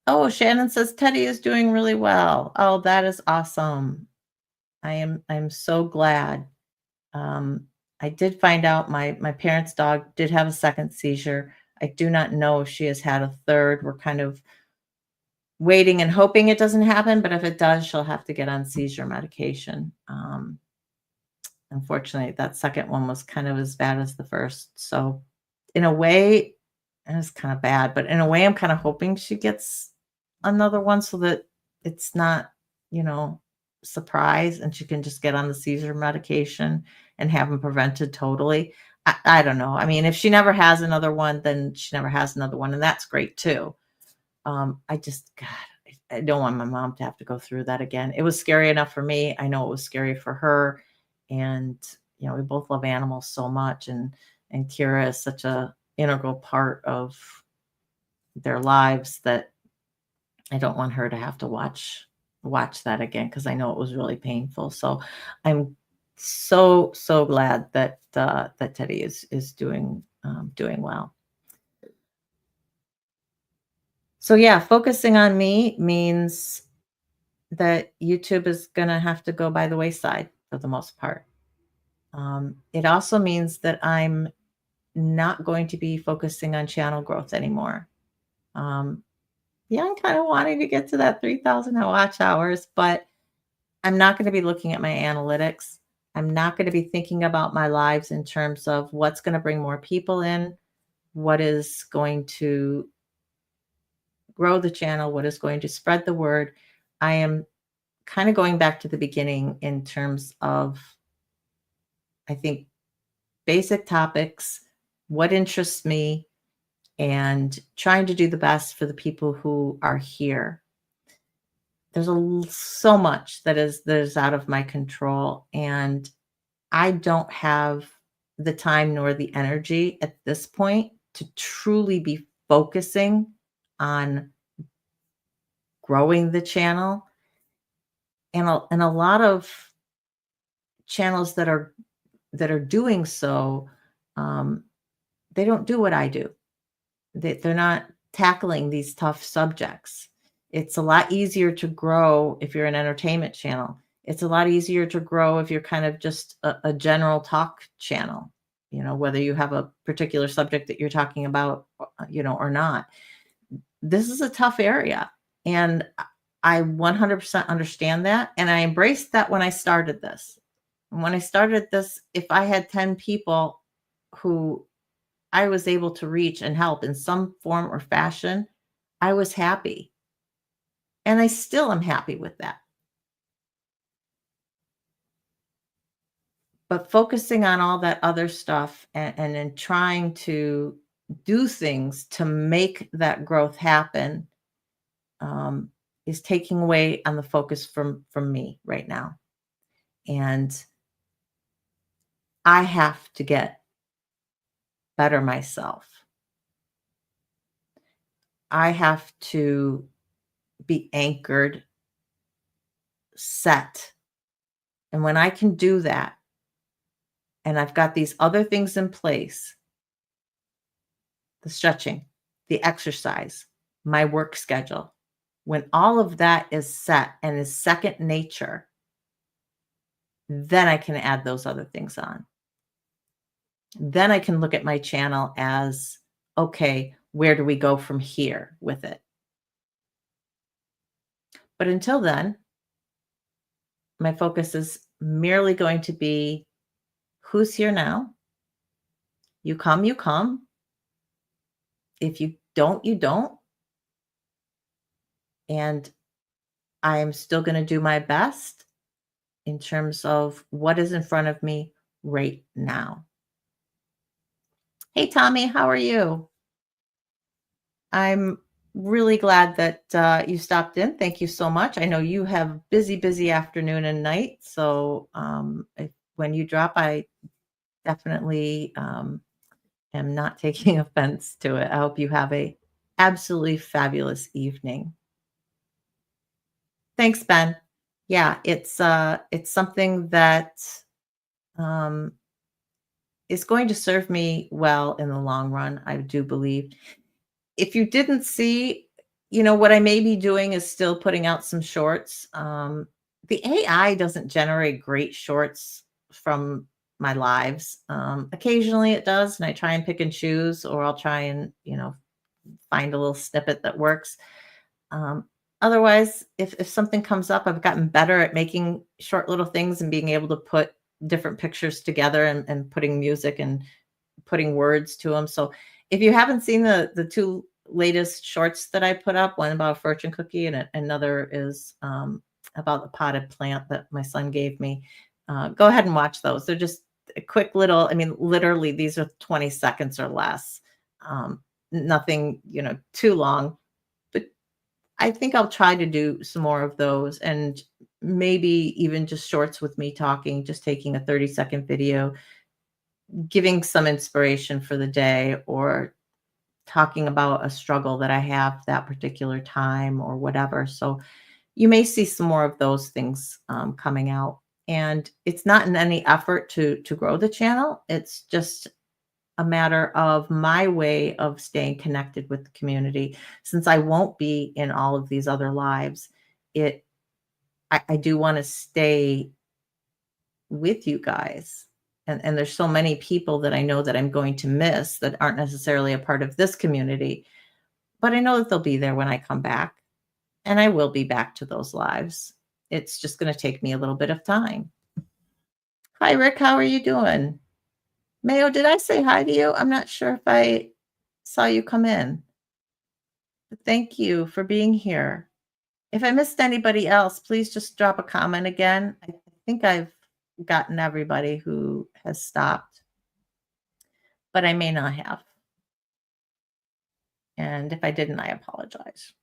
Oh, Shannon says Teddy is doing really well. Oh, that is awesome. I'm so glad. I did find out my parents' dog did have a second seizure. I do not know if she has had a third. We're kind of waiting and hoping it doesn't happen, but if it does, she'll have to get on seizure medication. Unfortunately, that second one was kind of as bad as the first. So in a way, it was kind of bad, but in a way, I'm kind of hoping she gets another one so that it's not, surprise, and she can just get on the seizure medication and have them prevented totally. I don't know. I mean, if she never has another one, then she never has another one, and that's great too. God, I don't want my mom to have to go through that again. It was scary enough for me. I know it was scary for her. And, we both love animals so much. And And Kira is such a integral part of their lives that I don't want her to have to watch that again because I know it was really painful. So I'm so glad that that Teddy is doing well. So yeah, focusing on me means that YouTube is going to have to go by the wayside for the most part. It also means that I'm not going to be focusing on channel growth anymore. Um, yeah, I'm kind of wanting to get to that 3,000 watch hours, but I'm not going to be looking at my analytics. I'm not going to be thinking about my lives in terms of what's going to bring more people in, what is going to grow the channel, what is going to spread the word. I am kind of going back to the beginning in terms of, I think, basic topics, what interests me, and trying to do the best for the people who are here. There's so much that is out of my control, and I don't have the time nor the energy at this point to truly be focusing on growing the channel. And a lot of channels that are doing so, um, they don't do what I do. They're not tackling these tough subjects. It's a lot easier to grow if you're an entertainment channel. It's a lot easier to grow if you're kind of just a general talk channel, whether you have a particular subject that you're talking about, or not. This is a tough area. And I 100% understand that. And I embraced that when I started this. And when I started this, if I had 10 people who I was able to reach and help in some form or fashion, I was happy. And I still am happy with that. But focusing on all that other stuff and then trying to do things to make that growth happen, is taking away on the focus from me right now. And I have to get better myself. I have to be anchored, set. And when I can do that, and I've got these other things in place, the stretching, the exercise, my work schedule, when all of that is set and is second nature, then I can add those other things on. Then I can look at my channel as, okay, where do we go from here with it? But until then, my focus is merely going to be who's here now. You come, you come. If you don't, you don't. And I am still going to do my best in terms of what is in front of me right now. Hey, Tommy, how are you? I'm really glad that you stopped in. Thank you so much. I know you have busy afternoon and night. So when you drop, I definitely am not taking offense to it. I hope you have a absolutely fabulous evening. Thanks, Ben. Yeah, it's something that um, is going to serve me well in the long run, I do believe. If you didn't see, what I may be doing is still putting out some shorts. The AI doesn't generate great shorts from my lives. Occasionally it does, and I try and pick and choose, or I'll try and, find a little snippet that works. Um, Otherwise, if something comes up, I've gotten better at making short little things and being able to put different pictures together and putting music and putting words to them. So if you haven't seen the two latest shorts that I put up, one about a fortune cookie and another is about the potted plant that my son gave me, go ahead and watch those. They're just a quick little, I mean, literally these are 20 seconds or less. Nothing, too long, but I think I'll try to do some more of those, and maybe even just shorts with me talking, just taking a 30-second video, giving some inspiration for the day or talking about a struggle that I have that particular time or whatever. So you may see some more of those things coming out. And it's not in any effort to grow the channel. It's just a matter of my way of staying connected with the community. Since I won't be in all of these other lives, it I do want to stay with you guys. And there's so many people that I know that I'm going to miss that aren't necessarily a part of this community, but I know that they'll be there when I come back, and I will be back to those lives. It's just going to take me a little bit of time. Hi, Rick. How are you doing? Mayo, did I say hi to you? I'm not sure if I saw you come in. But thank you for being here. If I missed anybody else, please just drop a comment again. I think I've gotten everybody who has stopped, but I may not have. And if I didn't, I apologize.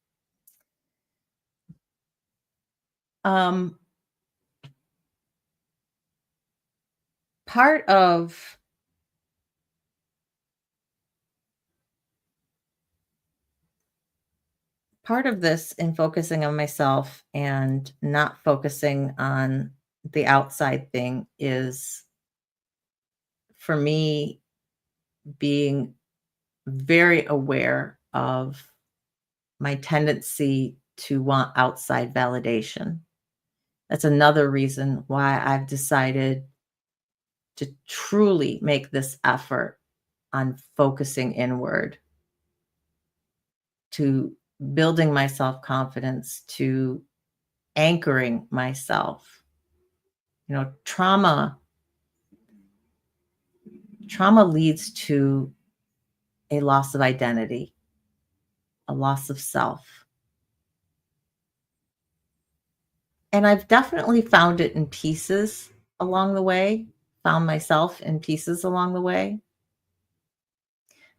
Um, part of part of this in focusing on myself and not focusing on the outside thing is for me being very aware of my tendency to want outside validation. That's another reason why I've decided to truly make this effort on focusing inward, to building my self confidence, to anchoring myself. You know, trauma leads to a loss of identity, a loss of self. And I've definitely found it in pieces along the way, found myself in pieces along the way.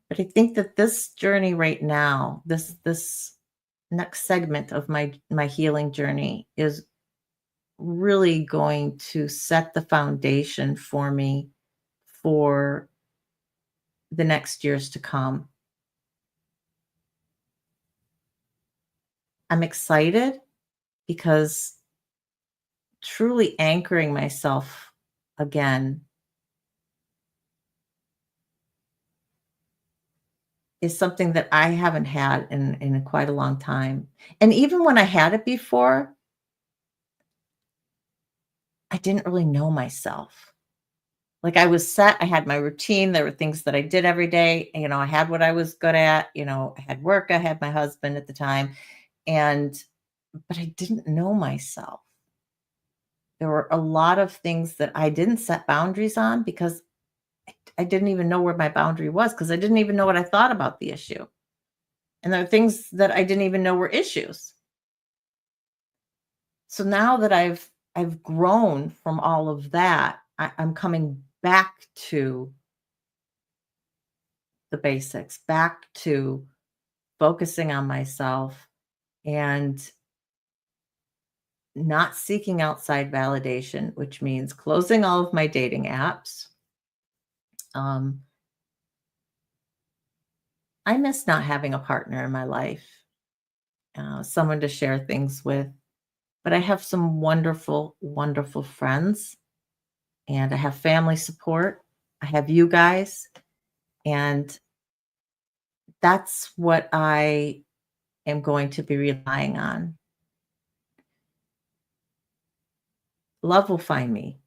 But I think that this journey right now, this next segment of my healing journey is really going to set the foundation for me for the next years to come. I'm excited because truly anchoring myself again is something that I haven't had in quite a long time. And even when I had it before, I didn't really know myself. Like I was set, I had my routine, there were things that I did every day, you know, I had what I was good at, you know, I had work, I had my husband at the time, and but I didn't know myself. There were a lot of things that I didn't set boundaries on because I didn't even know where my boundary was because I didn't even know what I thought about the issue. And there are things that I didn't even know were issues. So now that I've grown from all of that, I'm coming back to the basics, back to focusing on myself and not seeking outside validation, which means closing all of my dating apps. Um, I miss not having a partner in my life, someone to share things with. But I have some wonderful, wonderful friends, and I have family support. I have you guys, and that's what I am going to be relying on. Love will find me.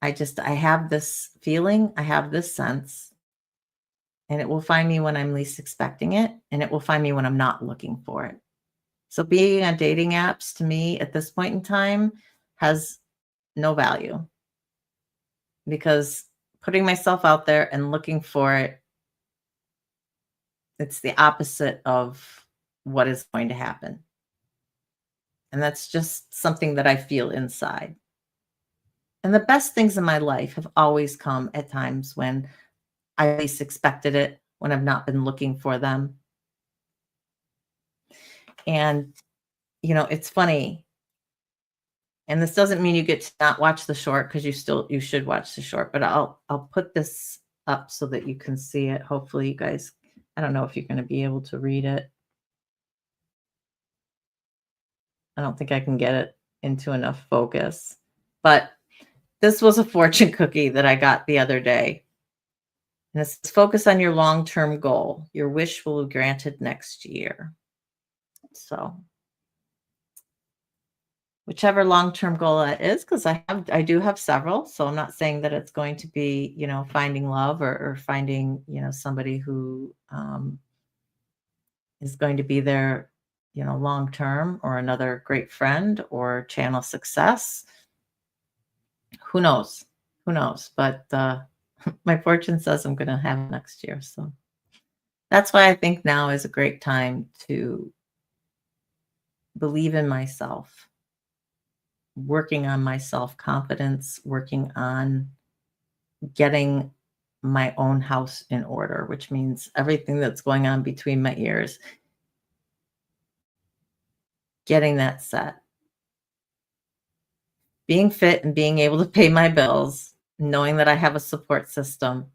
I have this feeling, I have this sense, and it will find me when I'm least expecting it, and it will find me when I'm not looking for it. So being on dating apps to me at this point in time has no value because putting myself out there and looking for it, it's the opposite of what is going to happen. And that's just something that I feel inside. And the best things in my life have always come at times when I least expected it, when I've not been looking for them. And, you know, it's funny. And this doesn't mean you get to not watch the short, because you should watch the short, but I'll put this up so that you can see it. Hopefully you guys, I don't know if you're going to be able to read it. I don't think I can get it into enough focus. But this was a fortune cookie that I got the other day. And it says, focus on your long-term goal. Your wish will be granted next year. So whichever long-term goal that is, because I do have several. So I'm not saying that it's going to be, finding love, or finding, somebody who is going to be there, long term, or another great friend, or channel success. Who knows? Who knows? But my fortune says I'm going to have it next year. So that's why I think now is a great time to believe in myself, working on my self-confidence, working on getting my own house in order, which means everything that's going on between my ears, getting that set, being fit and being able to pay my bills, knowing that I have a support system,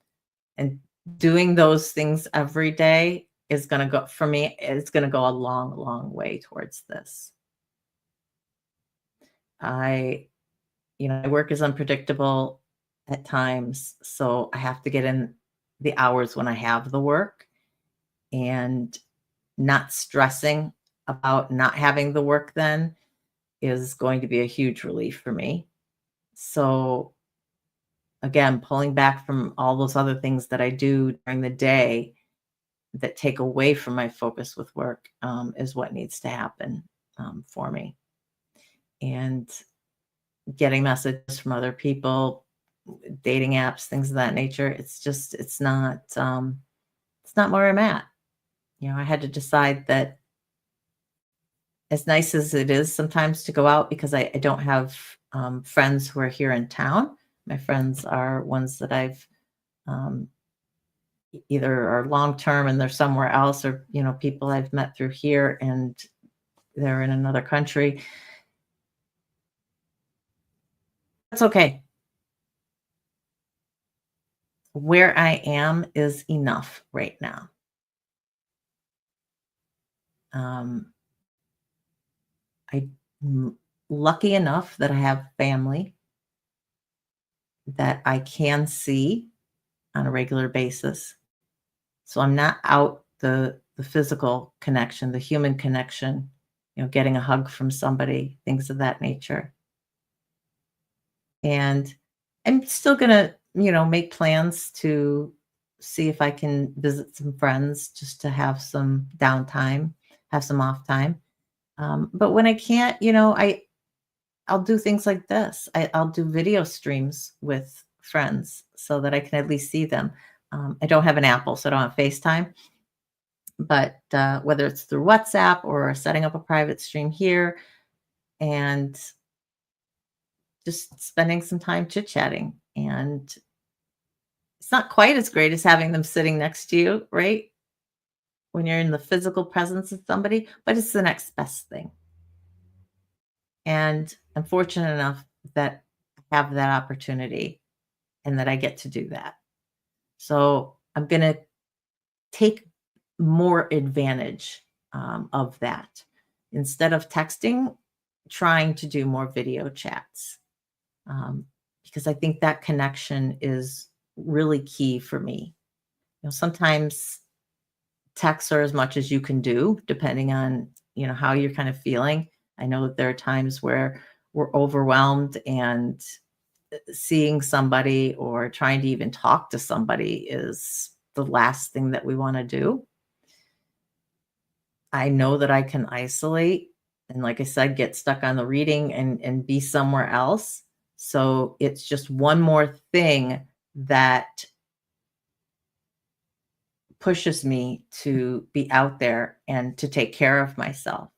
and doing those things every day is going to go, for me, it's going to go a long, long way towards this. My work is unpredictable at times, so I have to get in the hours when I have the work, and not stressing about not having the work then is going to be a huge relief for me. So again, pulling back from all those other things that I do during the day that take away from my focus with work, is what needs to happen, for me. And getting messages from other people, dating apps, things of that nature. It's not where I'm at. I had to decide that, as nice as it is sometimes to go out, because I don't have friends who are here in town. My friends are ones that I've um, either are long term and they're somewhere else, or people I've met through here and they're in another country. That's okay. Where I am is enough right now. Um, I'm lucky enough that I have family that I can see on a regular basis. So I'm not out the physical connection, the human connection, getting a hug from somebody, things of that nature. And I'm still gonna, make plans to see if I can visit some friends, just to have some downtime, have some off time. But when I can't, I'll do things like this. I'll do video streams with friends so that I can at least see them. I don't have an Apple, so I don't have FaceTime. But whether it's through WhatsApp or setting up a private stream here, and just spending some time chit chatting. And it's not quite as great as having them sitting next to you, right? When you're in the physical presence of somebody, but it's the next best thing. And I'm fortunate enough that I have that opportunity, and that I get to do that. So I'm going to take more advantage of that. Instead of texting, trying to do more video chats, because I think that connection is really key for me. Sometimes texts are as much as you can do, depending on how you're kind of feeling. I know that there are times where we're overwhelmed, and seeing somebody or trying to even talk to somebody is the last thing that we want to do. I know that I can isolate and, like I said, get stuck on the reading and be somewhere else. So it's just one more thing that pushes me to be out there and to take care of myself,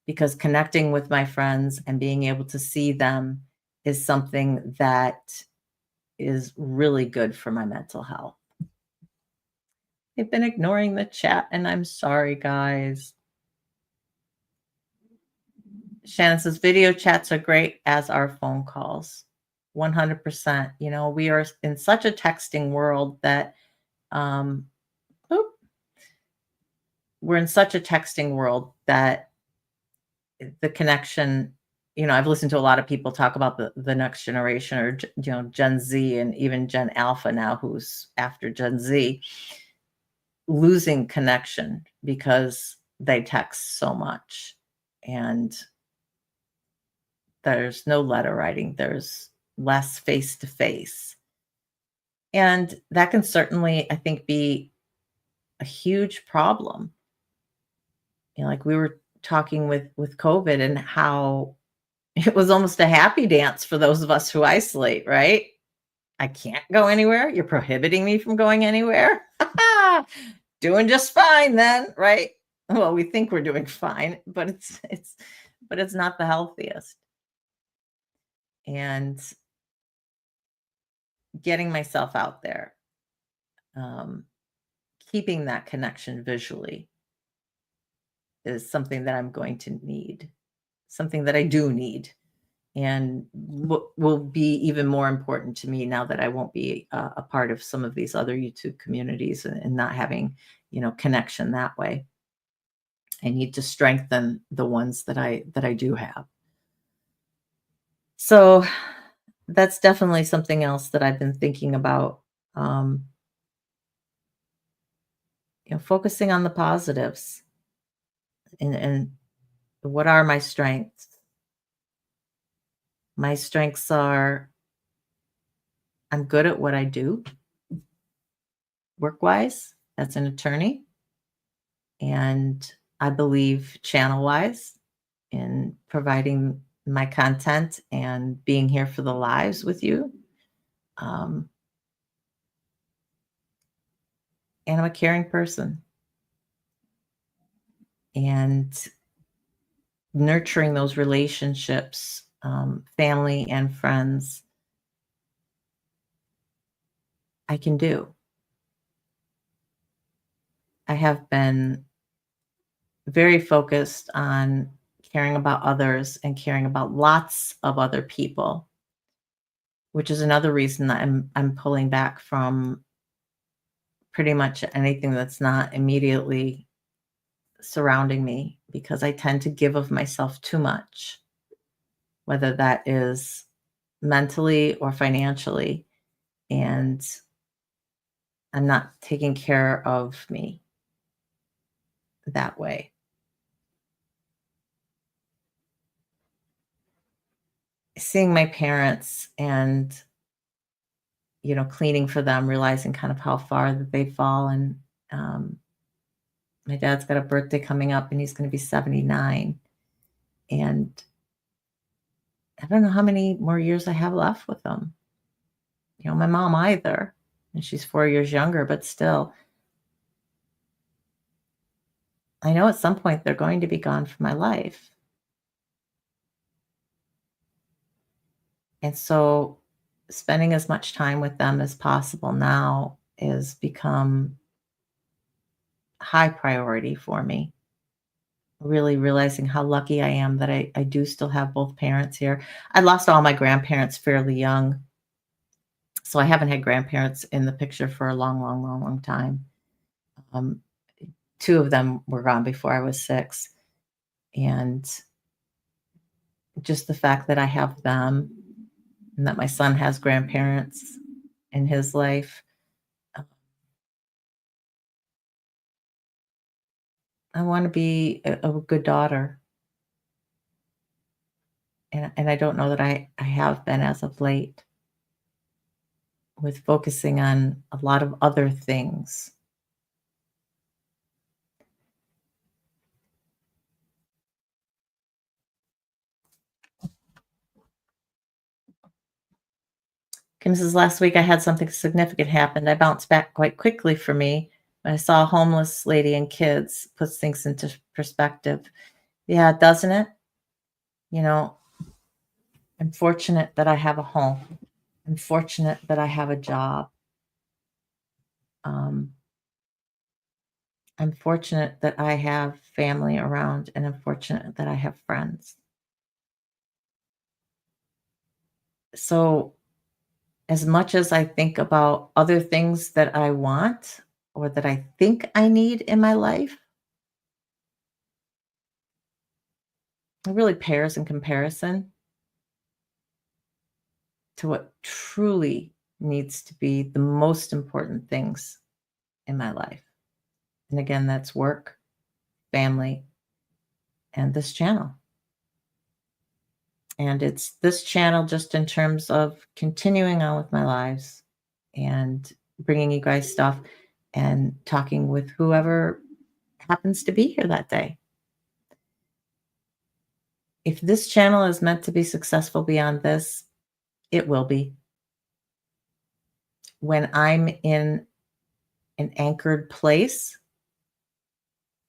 because connecting with my friends and being able to see them is something that is really good for my mental health. I've been ignoring the chat, and I'm sorry, guys. Shannon says video chats are great as are phone calls. 100%. You know, we are in such a texting world that um oop, we're in such a texting world that the connection, you know, I've listened to a lot of people talk about the next generation or you know, Gen Z and even Gen Alpha now who's after Gen Z losing connection because they text so much and there's no letter writing, there's less face to face. And that can certainly, I think, be a huge problem. You know, like we were talking with COVID and how it was almost a happy dance for those of us who isolate, right? I can't go anywhere. You're prohibiting me from going anywhere. Doing just fine then, right? Well, we think we're doing fine, but it's not the healthiest. And getting myself out there, um, keeping that connection visually is something that I'm going to need, something that I do need, and will be even more important to me now that I won't be a part of some of these other YouTube communities and not having, you know, connection that way. I need to strengthen the ones that I do have. So that's definitely something else that I've been thinking about. Um, you know, focusing on the positives and what are my strengths? My strengths are I'm good at what I do work wise as an attorney. And I believe channel wise in providing my content and being here for the lives with you. Um, and I'm a caring person and nurturing those relationships, family and friends, I can do. I have been very focused on caring about others and caring about lots of other people, which is another reason that I'm pulling back from pretty much anything that's not immediately surrounding me because I tend to give of myself too much, whether that is mentally or financially, and I'm not taking care of me that way. Seeing my parents and, you know, cleaning for them, realizing kind of how far that they've fallen. My dad's got a birthday coming up and he's going to be 79. And I don't know how many more years I have left with them. You know, my mom either. And she's 4 years younger, but still, I know at some point they're going to be gone from my life. And so spending as much time with them as possible now is become high priority for me. Really realizing how lucky I am that I do still have both parents here. I lost all my grandparents fairly young, so I haven't had grandparents in the picture for a long, long, long, long time. Um, two of them were gone before I was 6, and just the fact that I have them and that my son has grandparents in his life, uh, I wanna be a good daughter, and I don't know that I have been as of late with focusing on a lot of other things. Kim says, "Last week I had something significant happen. I bounced back quite quickly for me. When I saw a homeless lady and kids, puts things into perspective." Yeah, doesn't it? You know, I'm fortunate that I have a home. I'm fortunate that I have a job. Um, I'm fortunate that I have family around, and I'm fortunate that I have friends. So, as much as I think about other things that I want or that I think I need in my life, it really pales in comparison to what truly needs to be the most important things in my life. And again, that's work, family, and this channel. And it's this channel just in terms of continuing on with my lives and bringing you guys stuff and talking with whoever happens to be here that day. If this channel is meant to be successful beyond this, it will be. When I'm in an anchored place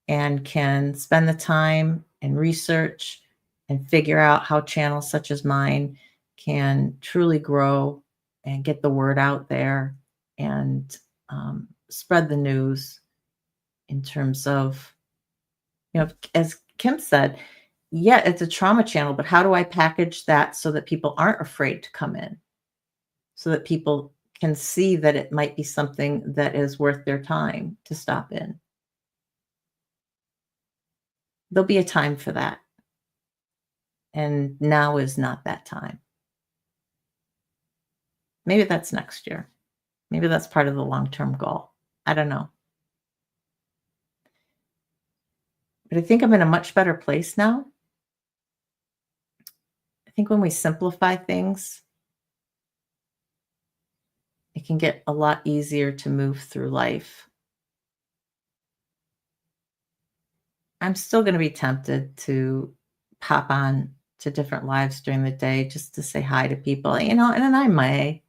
and can spend the time and research and figure out how channels such as mine can truly grow and get the word out there and spread the news in terms of, as Kim said, yeah, it's a trauma channel, but how do I package that so that people aren't afraid to come in? So that people can see that it might be something that is worth their time to stop in. There'll be a time for that. And now is not that time. Maybe that's next year. Maybe that's part of the long-term goal. I don't know. But I think I'm in a much better place now. I think when we simplify things, it can get a lot easier to move through life. I'm still going to be tempted to pop on to different lives during the day just to say hi to people, and then I may,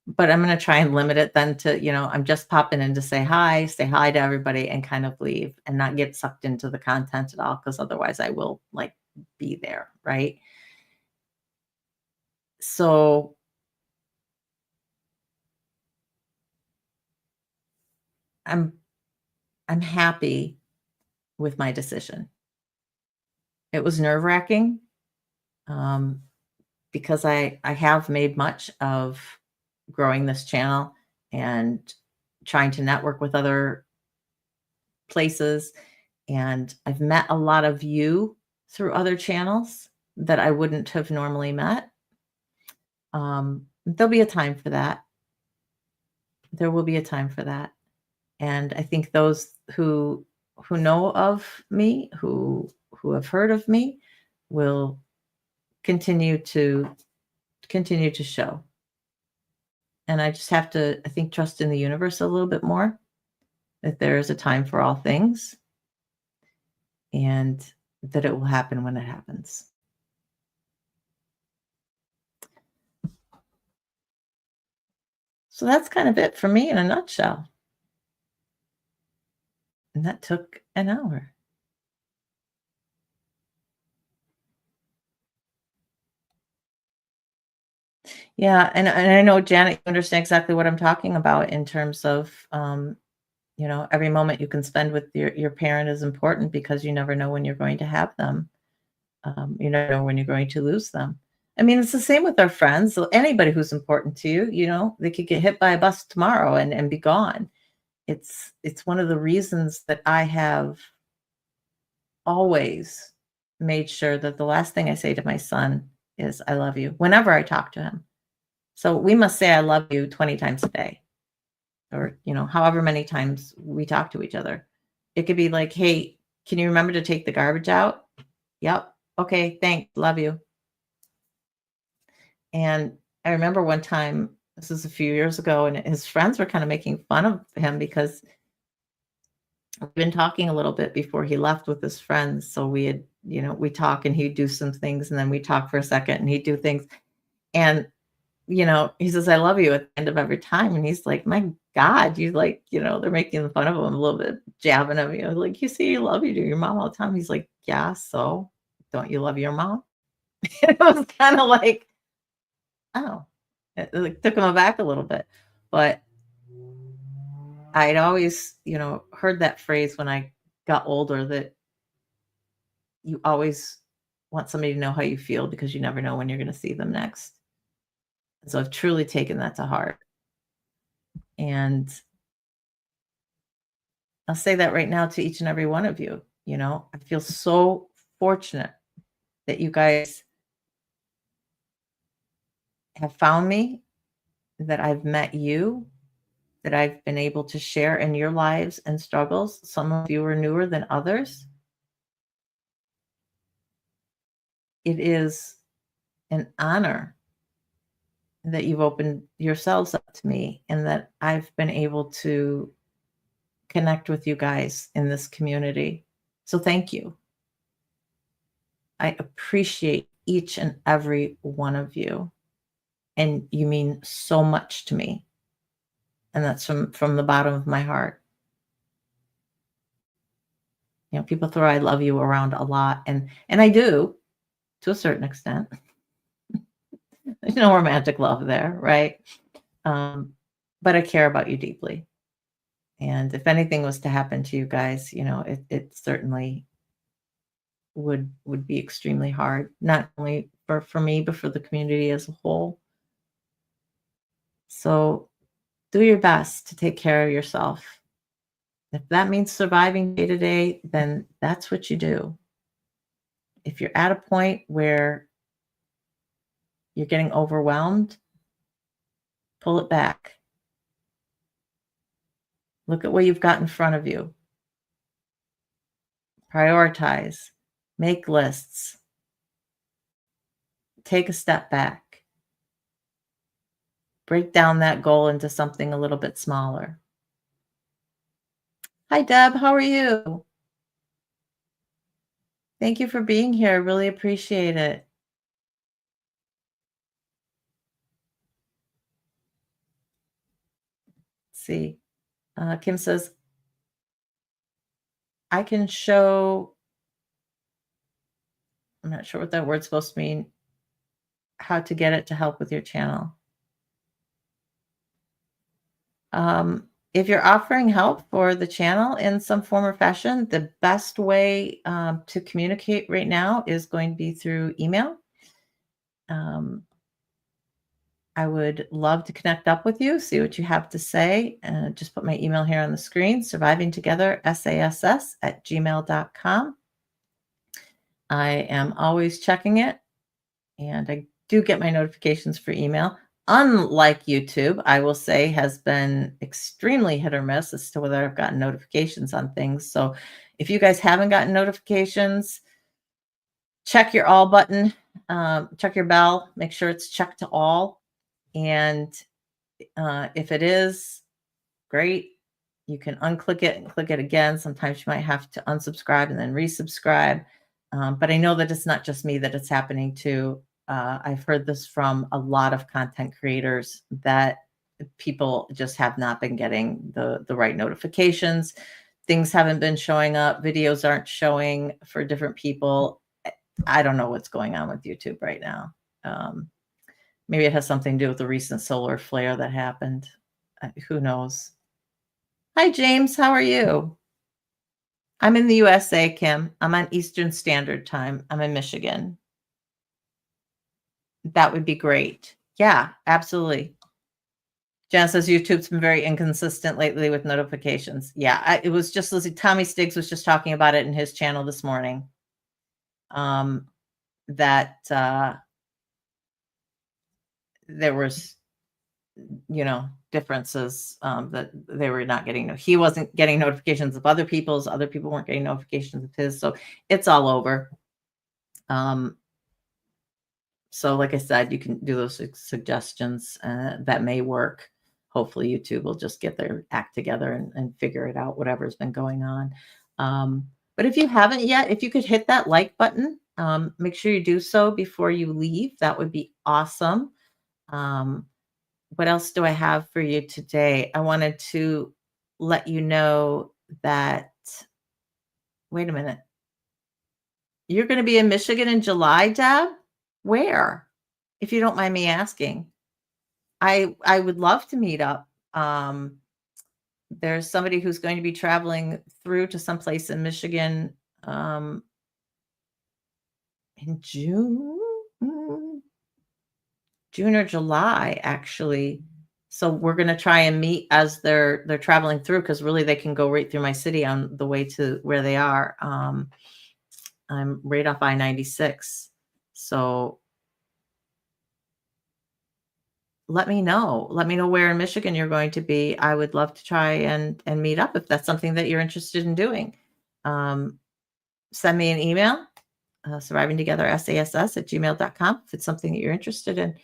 but I'm going to try and limit it then to, I'm just popping in to say hi to everybody and kind of leave and not get sucked into the content at all. Cause otherwise I will like be there. Right. So I'm, I'm happy with my decision. It was nerve wracking. Um, because I have made much of growing this channel and trying to network with other places. And I've met a lot of you through other channels that I wouldn't have normally met. There'll be a time for that. There will be a time for that. And I think those who know of me, who have heard of me, will continue to show. And I just have to, I think, trust in the universe a little bit more, that there is a time for all things and that it will happen when it happens. So that's kind of it for me in a nutshell. And that took an hour. Yeah, and I know, Janet, you understand exactly what I'm talking about in terms of, every moment you can spend with your parent is important because you never know when you're going to have them. You never know when you're going to lose them. I mean, it's the same with our friends. So anybody who's important to you, they could get hit by a bus tomorrow and be gone. It's one of the reasons that I have always made sure that the last thing I say to my son is I love you whenever I talk to him. So we must say I love you 20 times a day or, however many times we talk to each other. It could be like, "Hey, can you remember to take the garbage out?" "Yep." "Okay, thanks. Love you." And I remember one time, this was a few years ago, and his friends were kind of making fun of him because we've been talking a little bit before he left with his friends. So we had, we talk and he'd do some things and then we talk for a second and he'd do things. And, he says, "I love you" at the end of every time. And he's like, "My God, you like, they're making fun of him a little bit, jabbing him, like, you say you love you to your mom all the time." He's like, "Yeah, so don't you love your mom?" It was kind of like, oh, it like took him aback a little bit. But I'd always, heard that phrase when I got older that you always want somebody to know how you feel because you never know when you're going to see them next. So I've truly taken that to heart. And I'll say that right now to each and every one of you. I feel so fortunate that you guys have found me, that I've met you, that I've been able to share in your lives and struggles. Some of you are newer than others. It is an honor that you've opened yourselves up to me and that I've been able to connect with you guys in this community. So thank you. I appreciate each and every one of you. And you mean so much to me. And that's from the bottom of my heart. People throw I love you around a lot, and I do to a certain extent. There's no romantic love there, right? But I care about you deeply. And if anything was to happen to you guys, it certainly would be extremely hard, not only for me, but for the community as a whole. So do your best to take care of yourself. If that means surviving day to day, then that's what you do. If you're at a point where you're getting overwhelmed, pull it back. Look at what you've got in front of you. Prioritize, make lists, take a step back, break down that goal into something a little bit smaller. Hi, Deb. How are you? Thank you for being here. I really appreciate it. Let's see. Kim says, I can show, I'm not sure what that word's supposed to mean, how to get it to help with your channel. If you're offering help for the channel in some form or fashion, the best way to communicate right now is going to be through email. I would love to connect up with you, see what you have to say. Just put my email here on the screen, survivingtogethersass@gmail.com. I am always checking it, and I do get my notifications for email. Unlike YouTube, I will say, has been extremely hit or miss as to whether I've gotten notifications on things. So if you guys haven't gotten notifications, check your all button, check your bell, make sure it's checked to all. And if it is, great. You can unclick it and click it again. Sometimes you might have to unsubscribe and then resubscribe. But I know that it's not just me that it's happening to. I've heard this from a lot of content creators that people just have not been getting the right notifications. Things haven't been showing up. Videos aren't showing for different people. I don't know what's going on with YouTube right now. Maybe it has something to do with the recent solar flare that happened. Who knows? Hi, James. How are you? I'm in the USA, Kim. I'm on Eastern Standard Time. I'm in Michigan. That would be great. Yeah, absolutely. Jen says YouTube's been very inconsistent lately with notifications. Yeah, it was just Tommy Stiggs was just talking about it in his channel this morning. That there was, differences, that they were not getting. He wasn't getting notifications of other people's. Other people weren't getting notifications of his. So it's all over. So like I said, you can do those suggestions that may work. Hopefully YouTube will just get their act together and figure it out, whatever's been going on. But if you haven't yet, if you could hit that like button, make sure you do so before you leave. That would be awesome. What else do I have for you today? I wanted to let you know that, wait a minute. You're going to be in Michigan in July, Deb? Where? If you don't mind me asking. I would love to meet up. There's somebody who's going to be traveling through to someplace in Michigan in June. June or July, actually. So we're gonna try and meet as they're traveling through, because really they can go right through my city on the way to where they are. I'm right off I-96. So let me know. Let me know where in Michigan you're going to be. I would love to try and meet up if that's something that you're interested in doing. Um, Send me an email, survivingtogethersass@gmail.com, if it's something that you're interested in.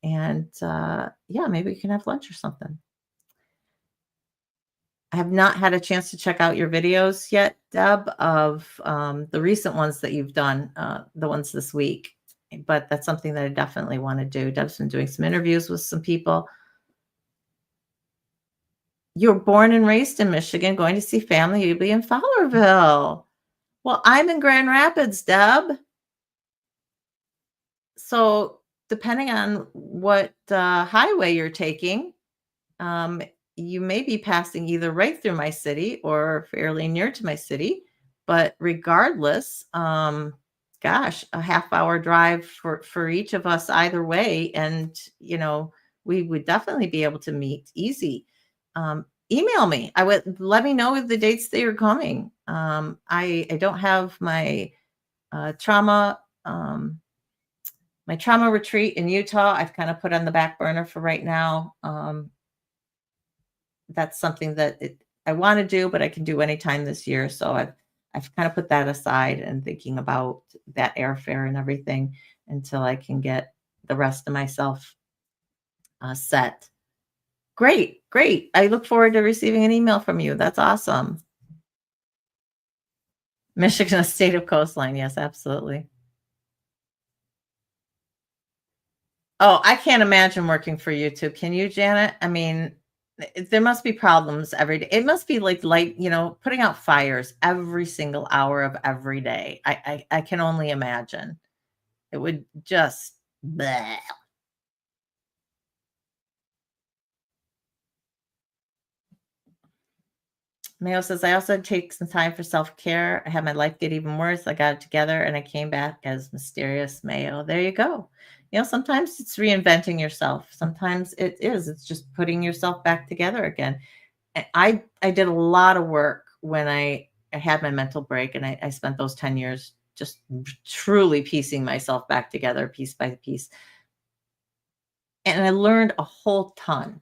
And yeah, maybe we can have lunch or something. I have not had a chance to check out your videos yet, Deb, of the recent ones that you've done, the ones this week. But that's something that I definitely want to do. Deb's been doing some interviews with some people. You're born and raised in Michigan, going to see family. You'll be in Fowlerville. Well, I'm in Grand Rapids, Deb. So depending on what highway you're taking, um, you may be passing either right through my city or fairly near to my city. But regardless, gosh, a half-hour drive for each of us either way, and we would definitely be able to meet easy. Email me. I would let me know the dates that you're coming. I don't have uh, trauma. My trauma retreat in Utah, I've kind of put on the back burner for right now. That's something that I want to do, but I can do anytime this year. So I've kind of put that aside and thinking about that airfare and everything until I can get the rest of myself set. Great, great. I look forward to receiving an email from you. That's awesome. Michigan, a state of coastline. Yes, absolutely. Oh, I can't imagine working for YouTube. Can you, Janet? I mean, there must be problems every day. It must be like putting out fires every single hour of every day. I can only imagine. It would just bleh. Mayo says, I also take some time for self-care. I had my life get even worse. I got it together and I came back as mysterious Mayo. There you go. Sometimes it's reinventing yourself. Sometimes it is. It's just putting yourself back together again. I did a lot of work when I had my mental break, and I spent those 10 years just truly piecing myself back together piece by piece. And I learned a whole ton.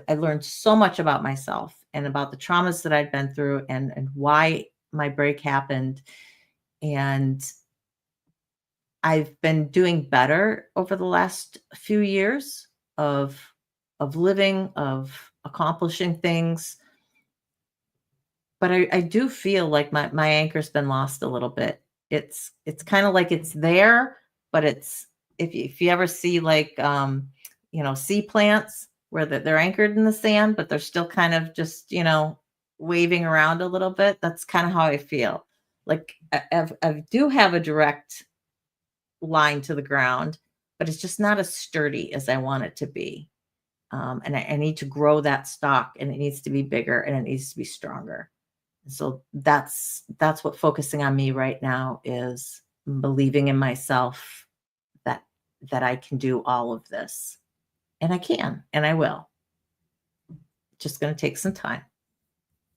I learned so much about myself and about the traumas that I'd been through, and why my break happened. And I've been doing better over the last few years of living, of accomplishing things. But I do feel like my anchor's been lost a little bit. It's kinda like it's there, but it's if you ever see, like, sea plants where they're anchored in the sand, but they're still kind of just, waving around a little bit, that's kinda how I feel. Like, I do have a direct line to the ground, but it's just not as sturdy as I want it to be. And I need to grow that stock, and it needs to be bigger, and it needs to be stronger. So that's what focusing on me right now is, believing in myself that I can do all of this. And I can, and I will. Just going to take some time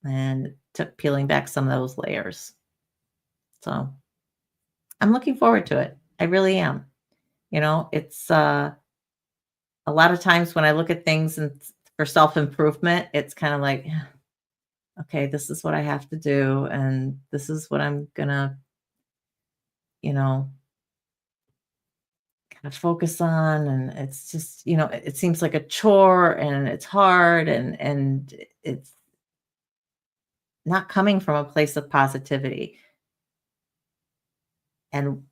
and to peeling back some of those layers. So I'm looking forward to it. I really am. It's a lot of times when I look at things and for self-improvement, it's kind of like, okay, this is what I have to do, and this is what I'm gonna, you know, kind of focus on. And it's just, it seems like a chore, and it's hard, and it's not coming from a place of positivity. And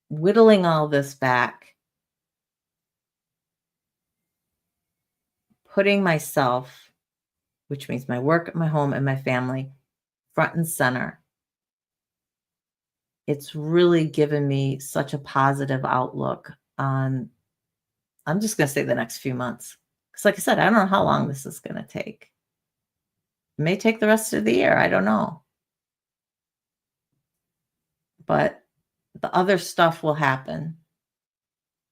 whittling all this back, putting myself, which means my work, my home, and my family, front and center, it's really given me such a positive outlook on, I'm just going to say, the next few months. Because, like I said, I don't know how long this is going to take. It may take the rest of the year. I don't know. But the other stuff will happen.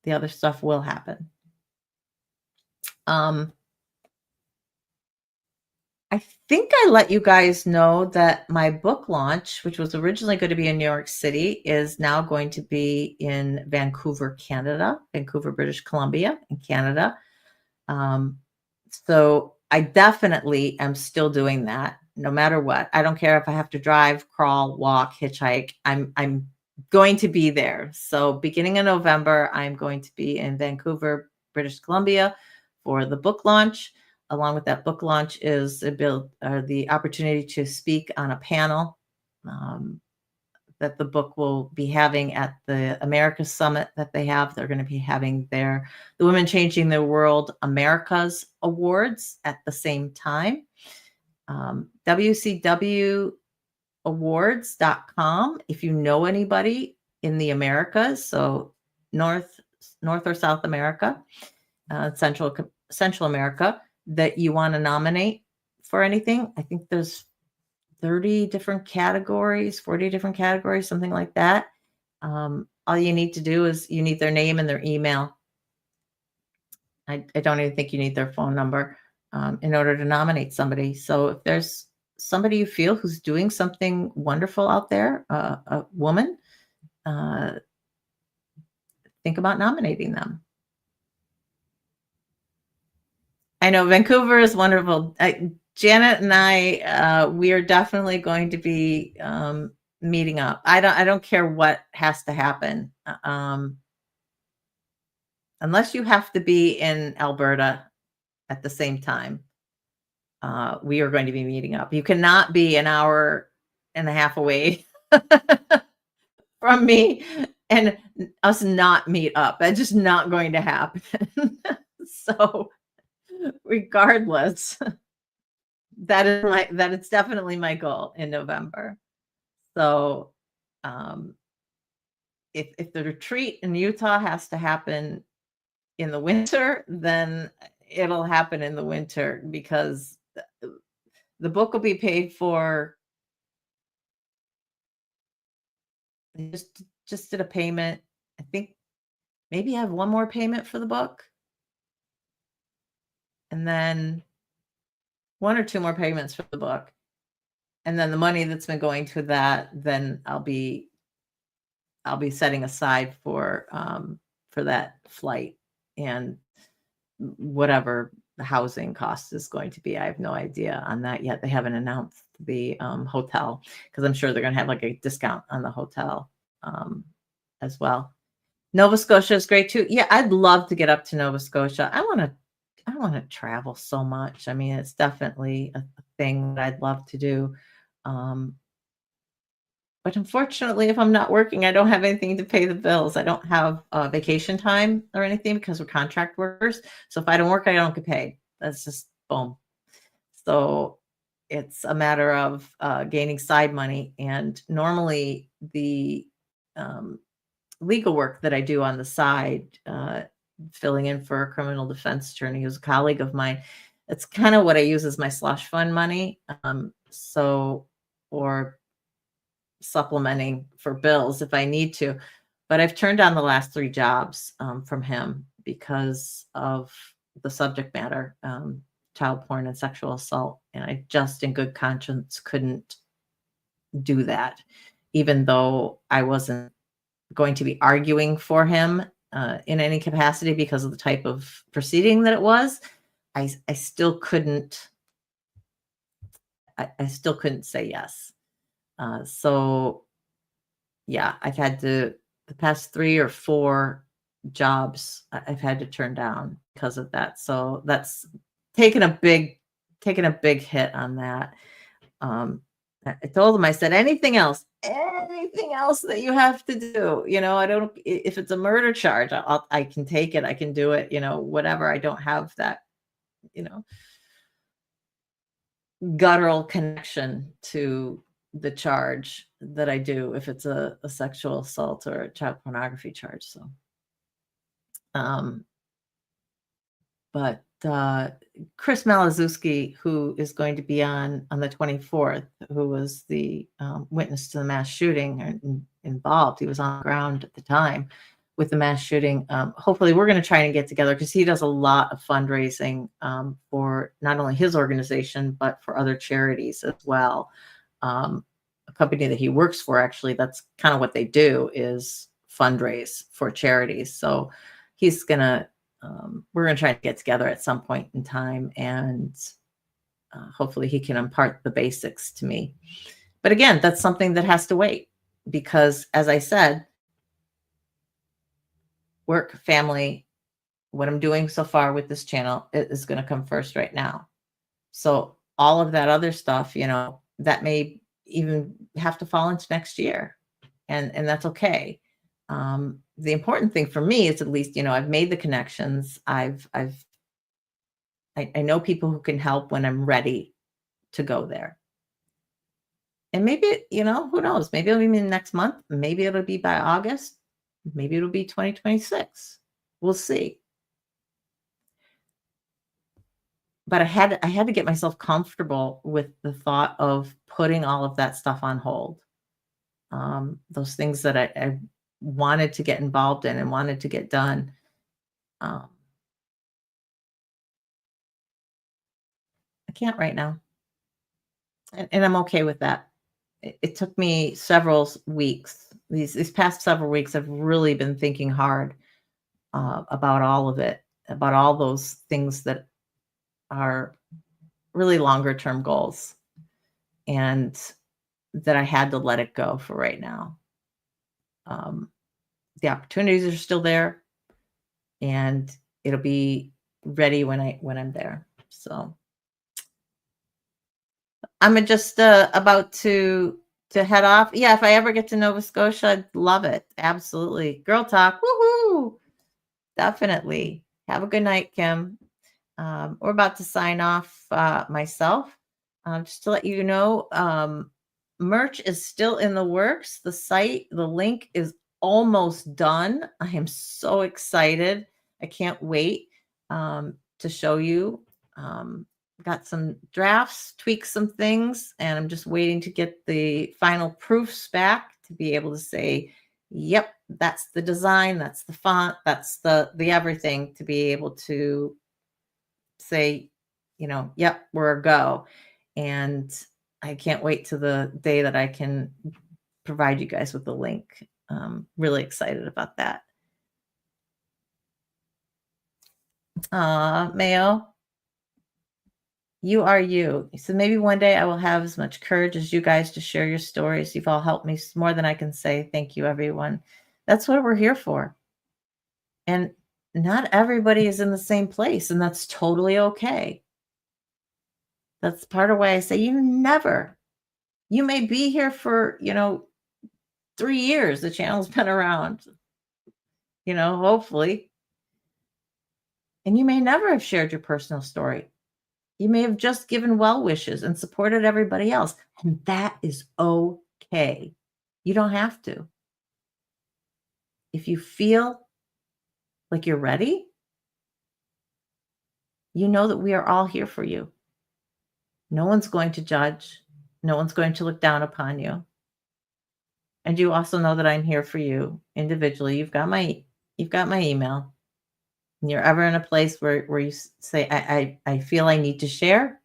The other stuff will happen. Um, I think I let you guys know that my book launch, which was originally going to be in New York City, is now going to be in Vancouver, Canada, Vancouver, British Columbia in Canada. Um, so I definitely am still doing that no matter what. I don't care if I have to drive, crawl, walk, hitchhike. I'm going to be there. So beginning of November, I'm going to be in Vancouver, British Columbia for the book launch. Along with that book launch is the opportunity to speak on a panel um, that the book will be having at the America Summit that they have. They're going to be having the Women Changing the World Americas Awards at the same time. WCWawards.com. If you know anybody in the Americas, so North or South America, Central America, that you want to nominate for anything, I think there's 30 different categories, 40 different categories, something like that. All you need to do is you need their name and their email. I don't even think you need their phone number in order to nominate somebody. So if there's somebody you feel who's doing something wonderful out there, a woman, uh, think about nominating them. I know Vancouver is wonderful. Janet and I, we are definitely going to be meeting up. I don't care what has to happen, unless you have to be in Alberta at the same time. We are going to be meeting up. You cannot be an hour and a half away from me and us not meet up. That's just not going to happen. So, regardless, that is definitely my goal in November. So, if the retreat in Utah has to happen in the winter, then it'll happen in the winter because the book will be paid for. Just did a payment. I think maybe I have one more payment for the book, and then one or two more payments for the book. And then the money that's been going to that, then I'll be setting aside for that flight and whatever the housing cost is going to be. I have no idea on that yet. They haven't announced the hotel because I'm sure they're going to have like a discount on the hotel as well. Nova Scotia is great too. Yeah, I'd love to get up to Nova Scotia. I want to travel so much. I mean, it's definitely a thing that I'd love to do. But unfortunately, if I'm not working, I don't have anything to pay the bills. I don't have vacation time or anything because we're contract workers. So if I don't work, I don't get paid. That's just boom. So it's a matter of gaining side money. And normally the legal work that I do on the side, filling in for a criminal defense attorney who's a colleague of mine, it's kind of what I use as my slush fund money. Or supplementing for bills if I need to. But I've turned down the last 3 jobs from him because of the subject matter, child porn and sexual assault. And I just in good conscience couldn't do that, even though I wasn't going to be arguing for him in any capacity because of the type of proceeding that it was. I still couldn't. I still couldn't say yes. So yeah, I've had the past 3 or 4 jobs I've had to turn down because of that. So that's taken a big hit on that. I told him, I said, anything else that you have to do, I don't, if it's a murder charge, I can take it. I can do it, whatever. I don't have that, guttural connection to the charge that I do if it's a sexual assault or a child pornography charge. So, but Chris Malazewski, who is going to be on the 24th, who was the witness to the mass shooting and involved, he was on the ground at the time. with the mass shooting. Hopefully, we're going to try and get together because he does a lot of fundraising for not only his organization but for other charities as well. A company that he works for, actually, that's kind of what they do, is fundraise for charities. So he's gonna we're gonna try to get together at some point in time, and hopefully he can impart the basics to me. But again, that's something that has to wait because, as I said, work, family, what I'm doing so far with this channel is going to come first right now. So all of that other stuff, that may even have to fall into next year, and that's okay. The important thing for me is, at least, I've made the connections. I know people who can help when I'm ready to go there. And maybe, who knows? Maybe it'll be next month. Maybe it'll be by August. Maybe it'll be 2026. We'll see. But I had to get myself comfortable with the thought of putting all of that stuff on hold. Those things that I wanted to get involved in and wanted to get done. Um, I can't right now. And I'm okay with that. It took me several weeks. These past several weeks, I've really been thinking hard about all of it, about all those things that are really longer term goals, and that I had to let it go for right now. Um, the opportunities are still there, and it'll be ready when I'm there. So I'm just about to head off. Yeah, if I ever get to Nova Scotia, I'd love it. Absolutely. Girl talk. Woohoo. Definitely. Have a good night, Kim. We're about to sign off myself. Just to let you know, merch is still in the works. The link is almost done. I am so excited. I can't wait to show you. Got some drafts, tweak some things, and I'm just waiting to get the final proofs back to be able to say, yep, that's the design, that's the font, that's the everything, to be able to say, yep, we're a go. And I can't wait to the day that I can provide you guys with the link. Really excited about that. Mayo, you are you. So maybe one day I will have as much courage as you guys to share your stories. You've all helped me more than I can say. Thank you, everyone. That's what we're here for. And not everybody is in the same place, and that's totally okay. That's part of why I say you may be here for, 3 years. The channel's been around, hopefully. And you may never have shared your personal story. You may have just given well wishes and supported everybody else. And that is okay. You don't have to. If you feel like you're ready, you know that we are all here for you. No one's going to judge. No one's going to look down upon you. And you also know that I'm here for you individually. You've got my email. And you're ever in a place where you say, I feel I need to share,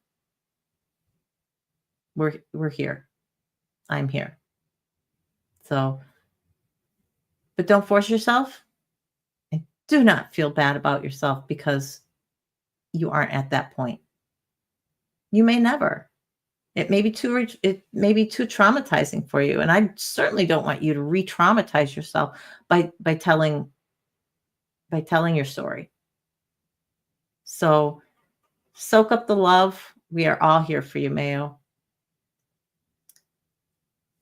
we're here. I'm here. So, but don't force yourself, and do not feel bad about yourself because you aren't at that point. You may never. It may be too traumatizing for you, and I certainly don't want you to re-traumatize yourself by telling your story. So soak up the love. We are all here for you, Mayo.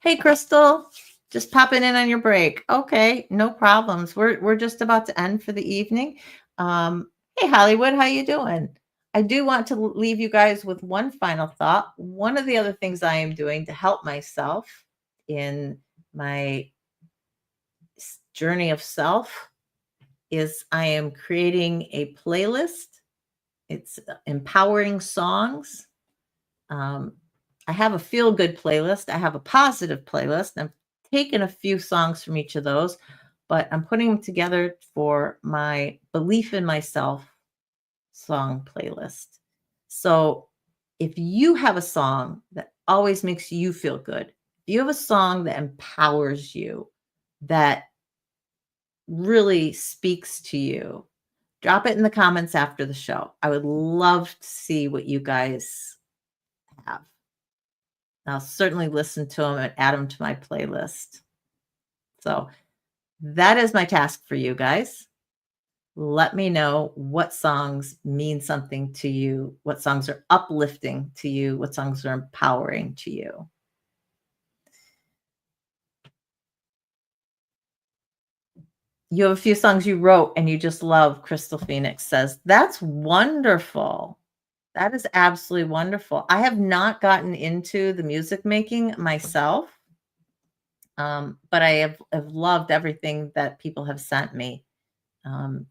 Hey, Crystal, just popping in on your break. Okay, no problems. We're just about to end for the evening. Hey, Hollywood, how you doing? I do want to leave you guys with one final thought. One of the other things I am doing to help myself in my journey of self is I am creating a playlist. It's empowering songs. I have a feel-good playlist. I have a positive playlist. I'm taking a few songs from each of those, but I'm putting them together for my Belief in Myself song playlist. So if you have a song that always makes you feel good, if you have a song that empowers you, that really speaks to you, drop it in the comments after the show. I would love to see what you guys have. I'll certainly listen to them and add them to my playlist. So that is my task for you guys. Let me know what songs mean something to you, what songs are uplifting to you, what songs are empowering to you. You have a few songs you wrote and you just love, Crystal Phoenix says. That's wonderful. That is absolutely wonderful. I have not gotten into the music making myself, but I have loved everything that people have sent me.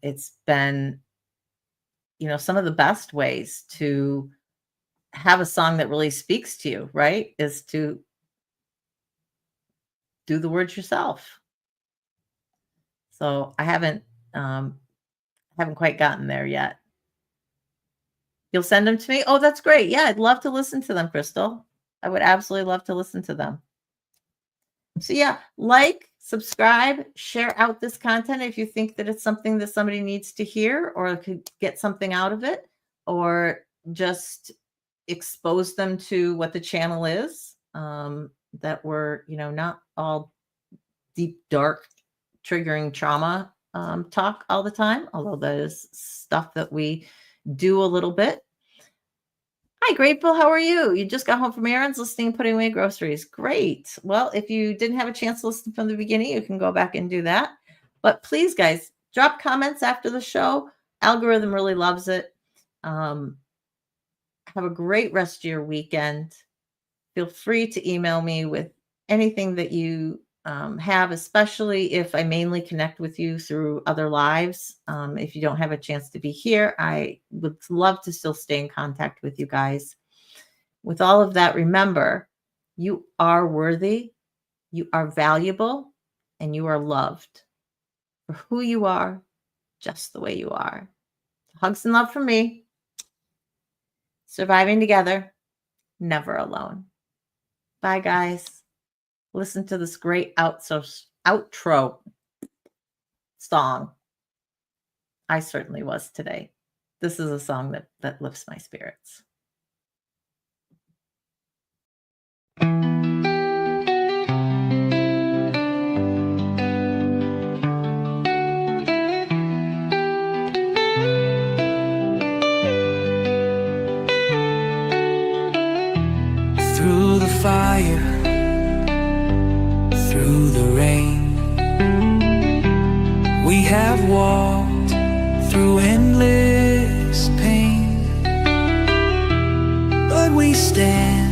It's been, some of the best ways to have a song that really speaks to you, right? Is to do the words yourself. So I haven't quite gotten there yet. You'll send them to me? Oh, that's great. Yeah, I'd love to listen to them, Crystal. I would absolutely love to listen to them. So yeah, like, subscribe, share out this content if you think that it's something that somebody needs to hear or could get something out of it, or just expose them to what the channel is, that we're, not all deep, dark, triggering trauma talk all the time, although that is stuff that we do a little bit. Hi, Grateful. How are you? You just got home from errands, listening and putting away groceries. Great. Well, if you didn't have a chance to listen from the beginning, you can go back and do that. But please, guys, drop comments after the show. Algorithm really loves it. Have a great rest of your weekend. Feel free to email me with anything that you have, especially if I mainly connect with you through other lives. If you don't have a chance to be here, I would love to still stay in contact with you guys. With all of that, remember, you are worthy, you are valuable, and you are loved for who you are, just the way you are. Hugs and love from me. Surviving together, never alone. Bye, guys. Listen to this great outro song. I certainly was today. This is a song that lifts my spirits. Through the fire, through the rain, we have walked through endless pain, but we stand,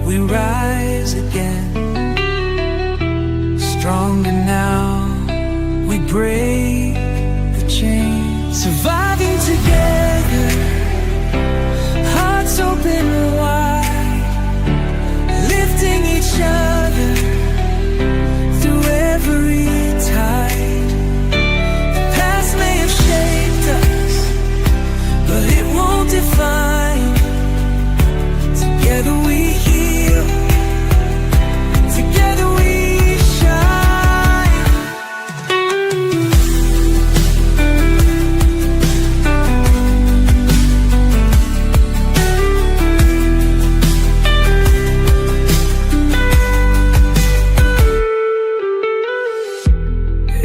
we rise again, stronger now, we break the chain, surviving together, hearts open wide, lifting each other through every tide. The past may have shaped us, but it won't define. Together we heal, together we shine.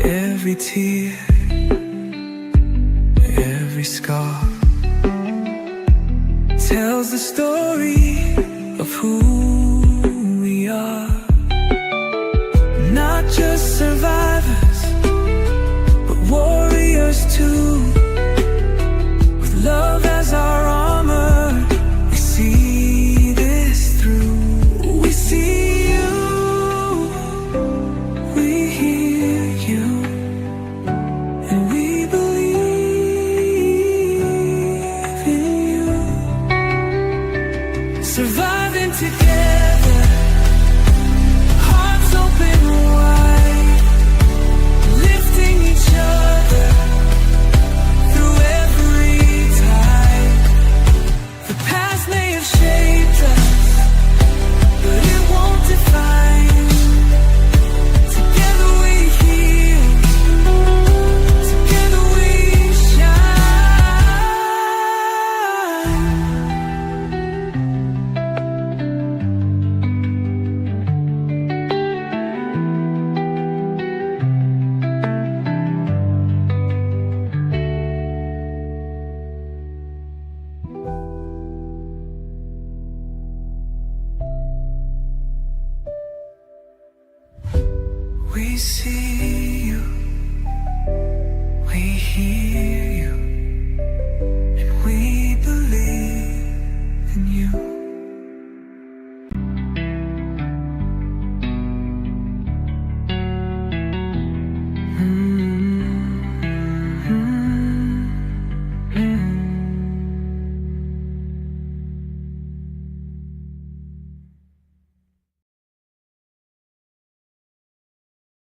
Every tear, every scar tells the story of who we are. Not just survivors, but warriors too. With love as our armor, we see this through. We see you, we hear you, We see you, we hear you.